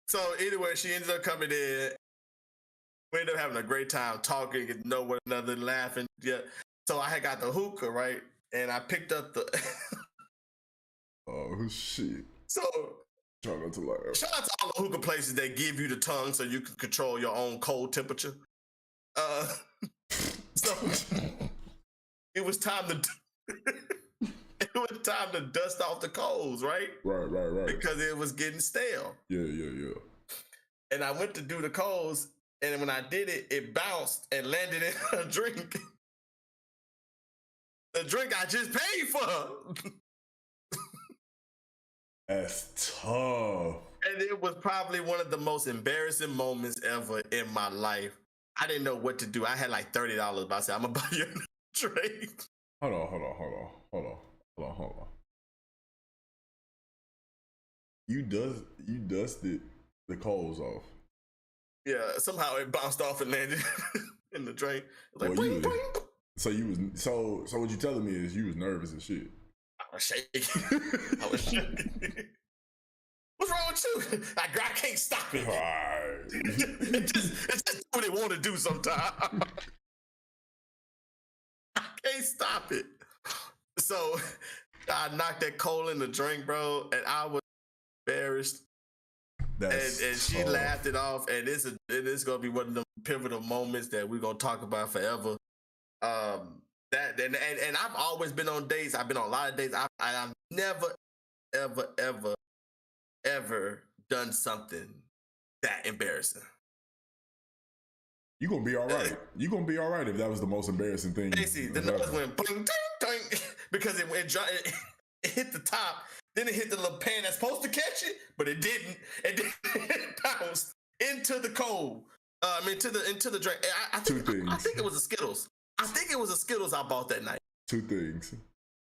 So anyway, she ended up coming in. We ended up having a great time talking, getting to know one another, laughing. Yeah. So I had got the hookah, right? And I picked up the oh shit. So try not to laugh. Shout out to all the hookah places that give you the tongue so you can control your own cold temperature. So it was time to dust off the coals, right? Right. Because it was getting stale. Yeah. And I went to do the coals, and when I did it, it bounced and landed in a drink. the drink I just paid for. That's tough. And it was probably one of the most embarrassing moments ever in my life. I didn't know what to do. I had like $30, but I said, I'm gonna buy you a drink. Hold on. You dusted the coals off. Yeah, somehow it bounced off and landed in the drink. Like, Well, boing, boing. So you was so what you telling me is you was nervous and shit. I was shaking. What's wrong with you? I can't stop it. Right. It's just what they want to do sometimes. I can't stop it. So I knocked that coal in the drink, bro, and I was embarrassed. And she laughed it off, and it is gonna be one of the pivotal moments that we're gonna talk about forever. That and I've always been on dates. I've been on a lot of dates. I've never, ever done something that embarrassing. You gonna be all right. You gonna be all right if that was the most embarrassing thing. Basically, the nose went bling, ding, ding, because it hit the top. Then it hit the little pan that's supposed to catch it, but it didn't. It bounced into the coal. Into the drink. I think it was a Skittles. I think it was a Skittles I bought that night. Two things.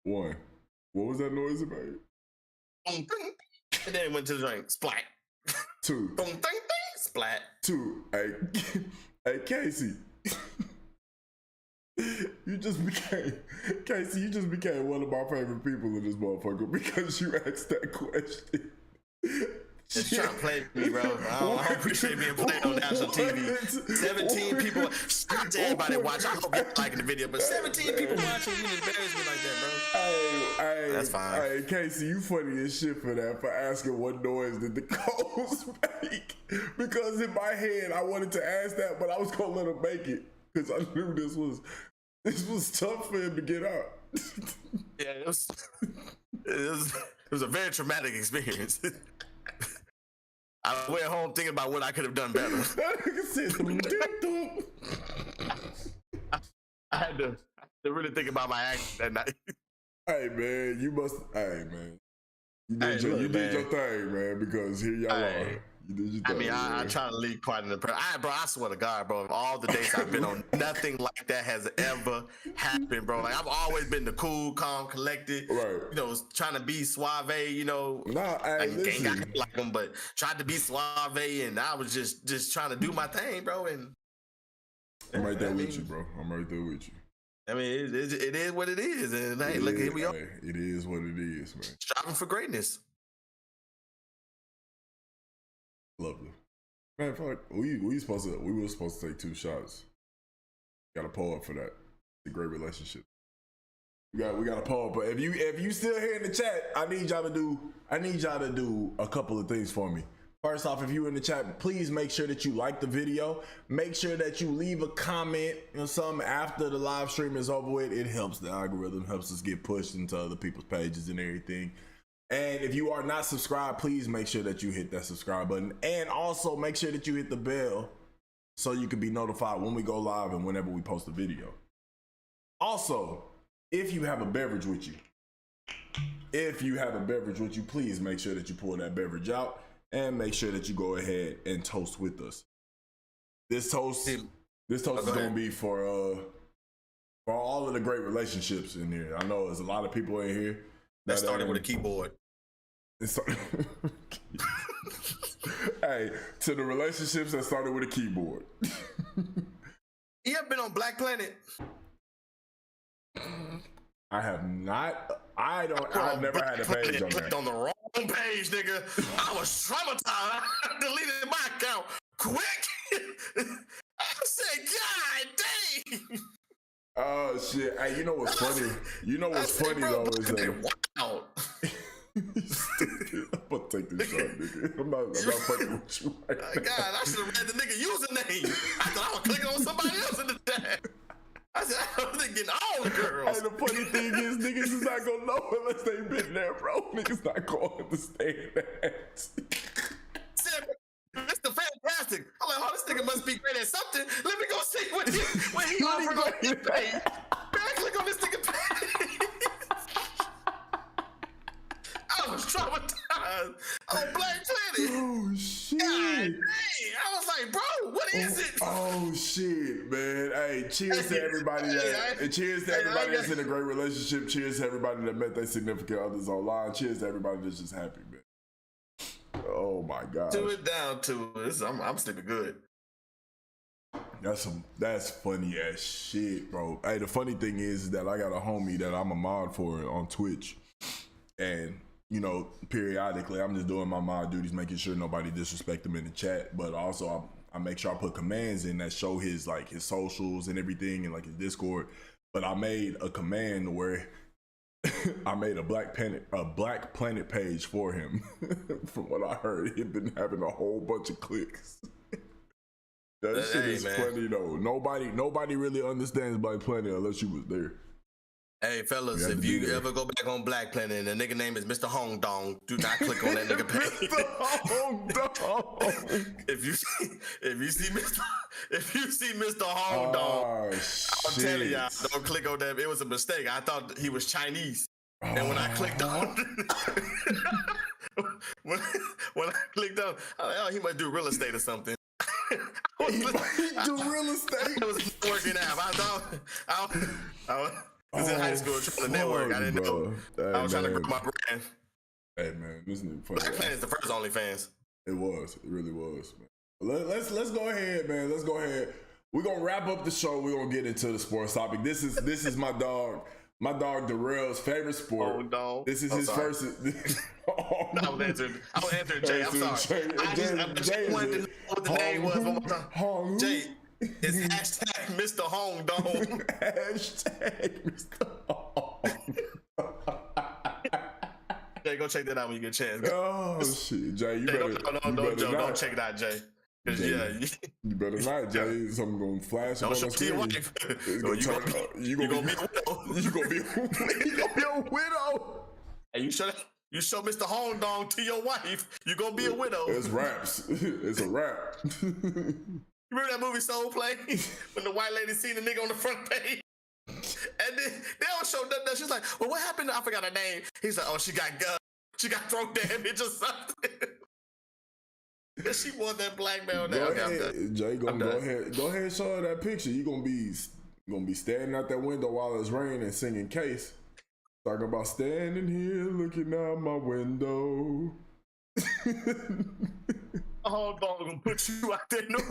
One, what was that noise about? And then it went to the drink. Splat. Two. Ding, ding, ding. Splat. Two. Hey Casey. You just became one of my favorite people in this motherfucker because you asked that question. Just trying to play me, bro. I appreciate being played on national TV. 17 people. Shout out to everybody watching. I hope you're liking the video, but 17 people watching. You embarrass me like that, bro. Hey, that's fine. Hey, Casey, you funny as shit for that, for asking what noise did the coals make. Because in my head, I wanted to ask that, but I was gonna let him make it because I knew this was tough for him to get out. Yeah, it was a very traumatic experience. I went home thinking about what I could have done better. I had to really think about my actions that night. Hey man, you did your thing, man, because here y'all are. You did your thing. I try to lead quite an impression. I swear to God, bro, of all the dates I've been on, nothing like that has ever happened, bro. Like, I've always been the cool, calm, collected, right? You know, trying to be suave, you know. Nah, ain't got like them, but tried to be suave, and I was just trying to do my thing, bro. And I'm right there with you, bro. I'm right there with you. I mean, it is what it is, and hey, look, here we are. It is what it is, man. Striving for greatness. Lovely, man. Fuck, we were supposed to take 2 shots. Got to pull up for that. It's a great relationship. We got to pull up. But if you still here in the chat, I need y'all to do a couple of things for me. First off, if you in the chat, please make sure that you like the video. Make sure that you leave a comment, something after the live stream is over with. It helps the algorithm, helps us get pushed into other people's pages and everything. And if you are not subscribed, please make sure that you hit that subscribe button. And also make sure that you hit the bell so you can be notified when we go live and whenever we post a video. Also, if you have a beverage with you, please make sure that you pull that beverage out and make sure that you go ahead and toast with us. This toast is gonna be for all of the great relationships in here. I know there's a lot of people in here that started with a keyboard. Hey, to the relationships that started with a keyboard. You ever been on Black Planet? I have not. I've never had a page on that. On the wrong page, nigga. I was traumatized. I deleted my account quick. I said, God dang. Oh shit! Hey, you know what's funny? You know what's funny though is that. Wow. I'm gonna take this shot, nigga. I'm not fucking with you. Right God, I should have read the nigga username. I thought I was clicking on somebody else in the chat. I said, I was getting all the girls. Hey, the funny thing is, niggas is not gonna know unless they been there, bro. Niggas not gonna understand that. Mr. Fantastic. I'm like, oh, this nigga must be great at something. Let me go see what he offered on his page. Man, I click on this nigga page. on Black Planet. Oh shit! God dang. I was like, bro, what is it? Oh shit, man! Hey, cheers to everybody cheers to everybody that's in a great relationship. Cheers to everybody that met their significant others online. Cheers to everybody that's just happy, man. Oh my god! To it down to it. I'm sleeping good. That's funny as shit, bro. Hey, the funny thing is that I got a homie that I'm a mod for on Twitch, and you know, periodically I'm just doing my mod duties, making sure nobody disrespect him in the chat, but also I make sure I put commands in that show his socials and everything and like his Discord. But I made a command where I made a Black Planet page for him. From what I heard, he'd been having a whole bunch of clicks. That shit is funny though. Nobody really understands Black Planet unless you was there. Hey fellas, if you ever go back on Black Planet and the nigga name is Mr. Hong Dong, do not click on that nigga page. Mr. Hong Dong. If you see Mr. Hong Dong, I'm telling y'all, don't click on that. It was a mistake. I thought he was Chinese, and when I clicked on, when I clicked on, I was like, oh, he must do real estate or something. He do real estate. It was working out. I was in high school trying to network. I didn't know. Hey, I was trying to grow my brand. Hey man, this nigga funny. Black Planet is the first OnlyFans. It was. It really was, man. Let's go ahead, man. Let's go ahead. We're gonna wrap up the show. We're gonna get into the sports topic. This is my dog. My dog Darrell's favorite sport. Oh, no. This is his first. I was answering Jay. I'm sorry. I just wanted to know what the name was one more time. Jay, it's hashtag Mr. Hong Dong. Hashtag Mr. Hong. Jay, go check that out when you get a chance. Oh shit, Jay, you better. Don't check it out, Jay. Jay, you better not, Jay. Something gonna flash up on the screen. You gonna be a widow. And you show Mr. Hong Dong to your wife, you gonna be a widow. It's raps. It's a rap. You remember that movie Soul Play when the white lady seen the nigga on the front page, and then they don't show nothing. She's like, "Well, what happened? I forgot her name." He's like, "Oh, she got throat damage or something." She won that black belt. Jay, go ahead and show her that picture. You gonna be standing out that window while it's raining and singing Case. Talking about standing here looking out my window. Hold on, I'm gonna put you out there in the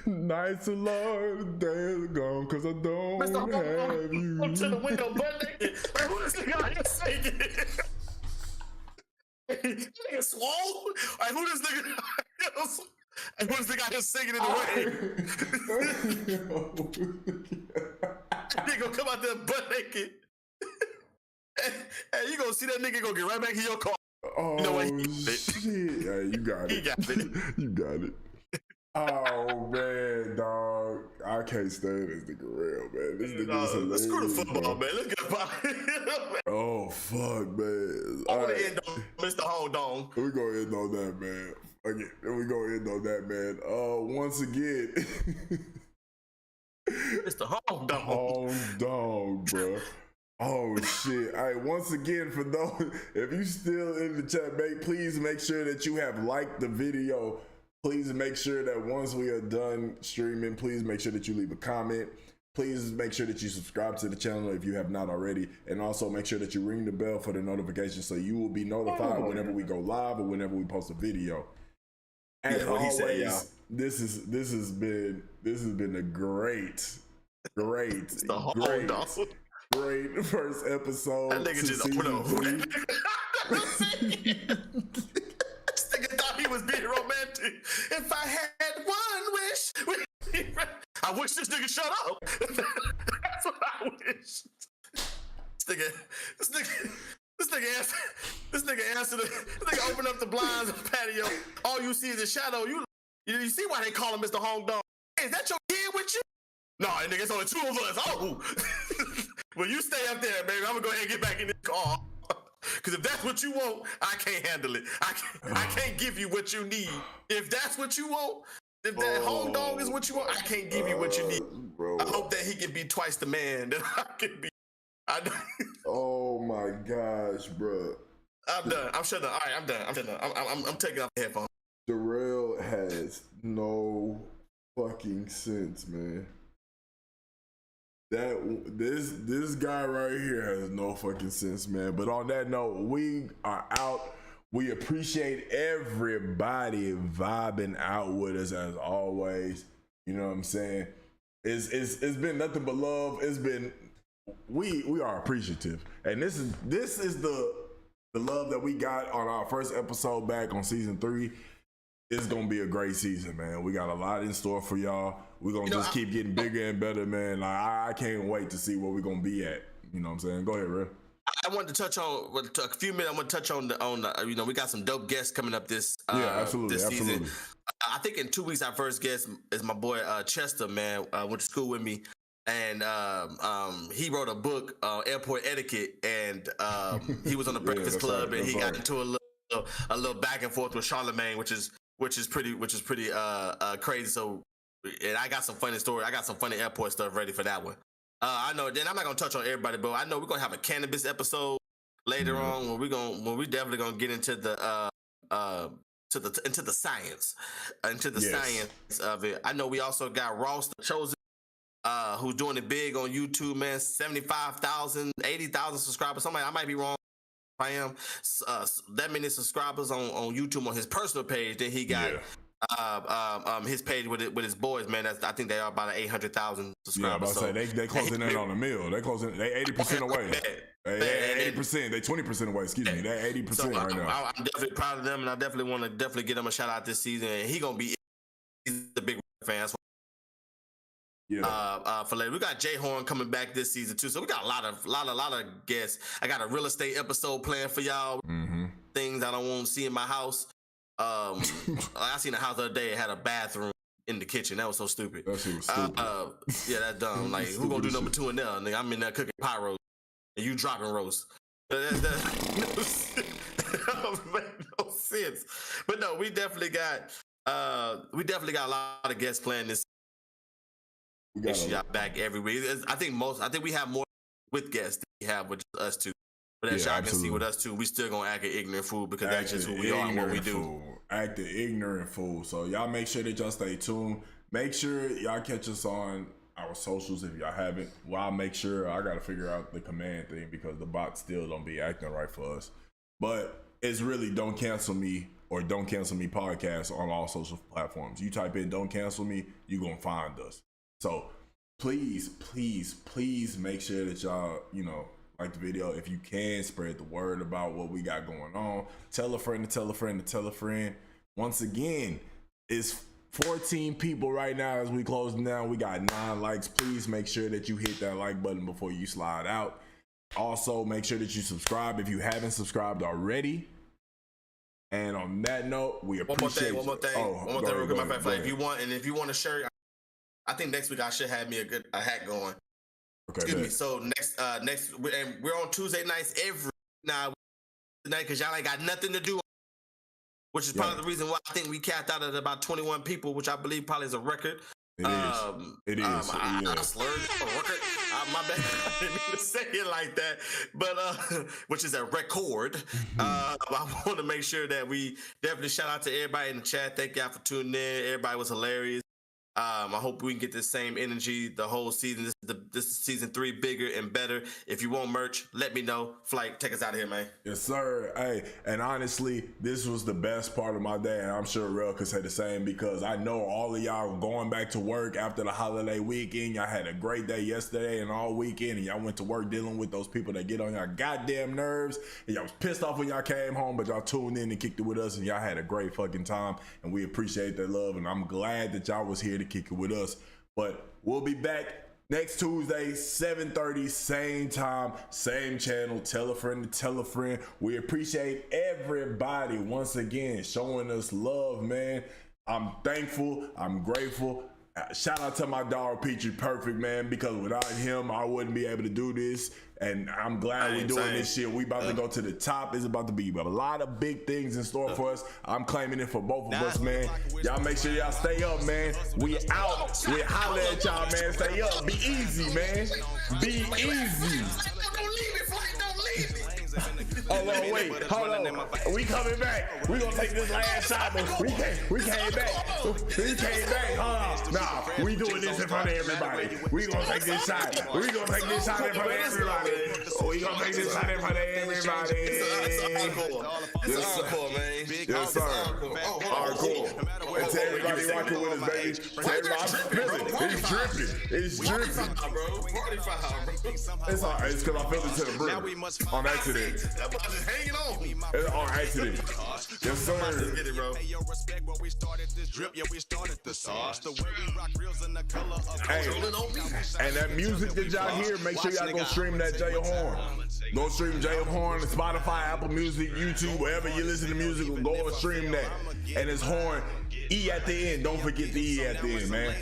rain. Nights are long, the days are gone, cause I don't have you. Up to the window, butt naked. Who is the guy you're singing? Nigga swole? Like, who this nigga? And who's the guy just singing in the rain? Nigga gonna come out there butt naked. And you gonna see that nigga gonna get right back in your car. Oh, you know what? Shit. Yeah, you got it. He got it. You got it. Oh, man, dog. I can't stand this nigga real, man. This nigga is hilarious. Screw the football, man. Let's get about it. Oh, fuck, man. I want to end on Mr. Hong Dong. We're going to end on that, man. Okay, we're going to end on that, man. Once again. Mr. Hong Dong. Hong Dong, bro. Oh shit. All right, once again, for those, if you still in the chat, please make sure that you have liked the video. Please make sure that once we are done streaming, please make sure that you leave a comment. Please make sure that you subscribe to the channel if you have not already, and also make sure that you ring the bell for the notifications so you will be notified whenever we go live or whenever we post a video. As always, this has been a great first episode. That nigga just This nigga thought he was being romantic. If I had one wish, I wish this nigga shut up. That's what I wish. This nigga opened up the blinds of the patio. All you see is a shadow. You see why they call him Mr. Hong Dong? Hey, is that your kid with you? No, nigga, it's only two of us. Oh. Well, you stay up there, baby. I'm gonna go ahead and get back in this car. Because if that's what you want, I can't handle it. I can't give you what you need. If that's what you want, if that Hong Dong is what you want, I can't give you what you need. Bro. I hope that he can be twice the man that I can be. Oh my gosh, bro. I'm done. I'm shutting up. All right, I'm done. I'm taking off the headphones. Darrell has no fucking sense, man. This guy right here has no fucking sense, man. But on that note, we are out. We appreciate everybody vibing out with us as always. You know what I'm saying? It's been nothing but love. It's been we are appreciative, and this is the love that we got on our first episode back on season 3. It's gonna be a great season, man. We got a lot in store for y'all. We're gonna keep getting bigger and better, man. Like I can't wait to see where we're gonna be at. You know what I'm saying? Go ahead, Real. I wanted to touch on a few minutes. I want to touch on the you know, we got some dope guests coming up this absolutely. season. I think in 2 weeks our first guest is my boy Chester, man. Went to school with me, and he wrote a book, Airport Etiquette, and he was on the Breakfast Club, and he got into a little back and forth with Charlamagne, which is pretty crazy. So, and I got some funny story. I got some funny airport stuff ready for that one. I know. Then I'm not gonna touch on everybody, but I know we're gonna have a cannabis episode later on when we definitely gonna get into the science, science of it. I know we also got Ross the Chosen, who's doing it big on YouTube, man. 75,000, 80,000 subscribers. Somebody, I might be wrong. I am that many subscribers on YouTube on his personal page. Then he got his page with his boys, man. I think they are about 800,000 subscribers. Yeah, I'm about to say they closing in on the mill. They 80% away. They 80%. They 20% away. Excuse me. They 80% right now. I'm definitely proud of them, and I definitely want to get him a shout out this season. And he's the big fan. For later, we got Jay Horn coming back this season too. So we got a lot of guests. I got a real estate episode planned for y'all. Things I don't want to see in my house. I seen a house the other day. It had a bathroom in the kitchen. That was so stupid. That shit was stupid. Yeah, that's dumb. Like, who gonna do number 2 in there? Nigga, I'm in there cooking pot roast, and you dropping roast. That make no sense. But no, we definitely got a lot of guests playing this. We got back every week. I think we have more with guests than we have with us two. But as y'all can see with us too, we still gonna act an ignorant fool because that's just who we are and what we do. Act an ignorant fool. So y'all make sure that y'all stay tuned. Make sure y'all catch us on our socials if y'all haven't. Well, I'll make sure. I gotta figure out the command thing because the bots still don't be acting right for us. But it's really Don't Cancel Me or Don't Cancel Me podcast on all social platforms. You type in Don't Cancel Me, you gonna find us. So please make sure that y'all, like the video. If you can, spread the word about what we got going on. Tell a friend to tell a friend to tell a friend. Once again, it's 14 people right now as we closing down. We got 9 likes. Please make sure that you hit that like button before you slide out. Also, make sure that you subscribe if you haven't subscribed already. And on that note, we appreciate One more thing. Real quick. If you want a shirt, I think next week I should have me a hat going. Okay, excuse me. So next, we're on Tuesday nights every night because y'all ain't got nothing to do, which is probably the reason why I think we capped out at about 21 people, which I believe probably is a record. It is. I slurred a record. My bad. I didn't mean to say it like that, but which is a record. I want to make sure that we definitely shout out to everybody in the chat. Thank y'all for tuning in. Everybody was hilarious. I hope we can get the same energy the whole season. This is season 3, bigger and better. If you want merch, let me know. Flight, take us out of here, man. Yes, sir. Hey, and honestly, this was the best part of my day, and I'm sure Rel could say the same because I know all of y'all going back to work after the holiday weekend. Y'all had a great day yesterday and all weekend, and y'all went to work dealing with those people that get on y'all goddamn nerves, and y'all was pissed off when y'all came home, but y'all tuned in and kicked it with us, and y'all had a great fucking time, and we appreciate that love, and I'm glad that y'all was here to kick it with us. But we'll be back next Tuesday, 7:30, same time, same channel. Tell a friend to tell a friend. We appreciate everybody once again showing us love, man. I'm thankful. I'm grateful. Shout out to my dog Peachy Perfect, man, because without him, I wouldn't be able to do this. And I'm glad we're doing this shit. We about to go to the top. It's about to be a lot of big things in store for us. I'm claiming it for both of us, man. Y'all make sure y'all stay up, man. We out. We holler at y'all, man. Stay up. Be easy, man. Be easy. Don't leave it, Flight. Don't leave it. Hold on, wait, hold on. We coming back. We gonna take this last shot, but we came back. We came back. Hold on. Nah, we doing this in front of everybody. We gonna take this shot. We gonna take this shot in front of everybody. We gonna take this shot in front of everybody. Yes, sir, man. Yes, sir. Hardcore. And to everybody rocking with us, baby. To everybody, it's dripping. It's dripping. Bro, 45, bro. It's all right. It's because I filled it to the brim. On accident. That boy just hanging on. It's on accident. Yes, sir. Let's get it, bro. Hey, yo, respect where we started this drip. Yeah, we started the sauce. The way we rock reels in the color of Hey, and that music that y'all hear, make sure y'all go stream that Jay Horn. Go stream Jay Horn, Spotify, Apple Music, YouTube, wherever you listen to music, go and stream that. And it's Horn, E at the end. Don't forget the E at the end, man.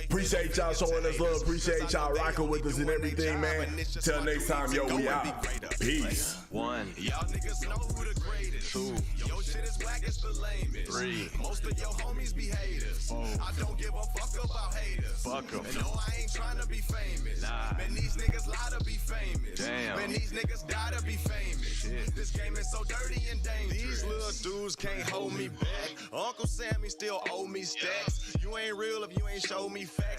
Appreciate y'all showing us love. Appreciate y'all rocking with us and everything, man. Till next time, yo, we out. Peace. 1. Y'all niggas know who the greatest. 2. Your shit is whack, it's the lamest. 3. Most of your homies be haters. 4. I don't give a fuck about haters. Fuck them. And no, I ain't trying to be famous. Nah. Man, these niggas lie to be famous. Damn. Man, these niggas die to be famous. Shit. This game is so dirty and dangerous. These little dudes can't hold me back. Uncle Sammy still owe me stacks. You ain't real if you ain't show me facts.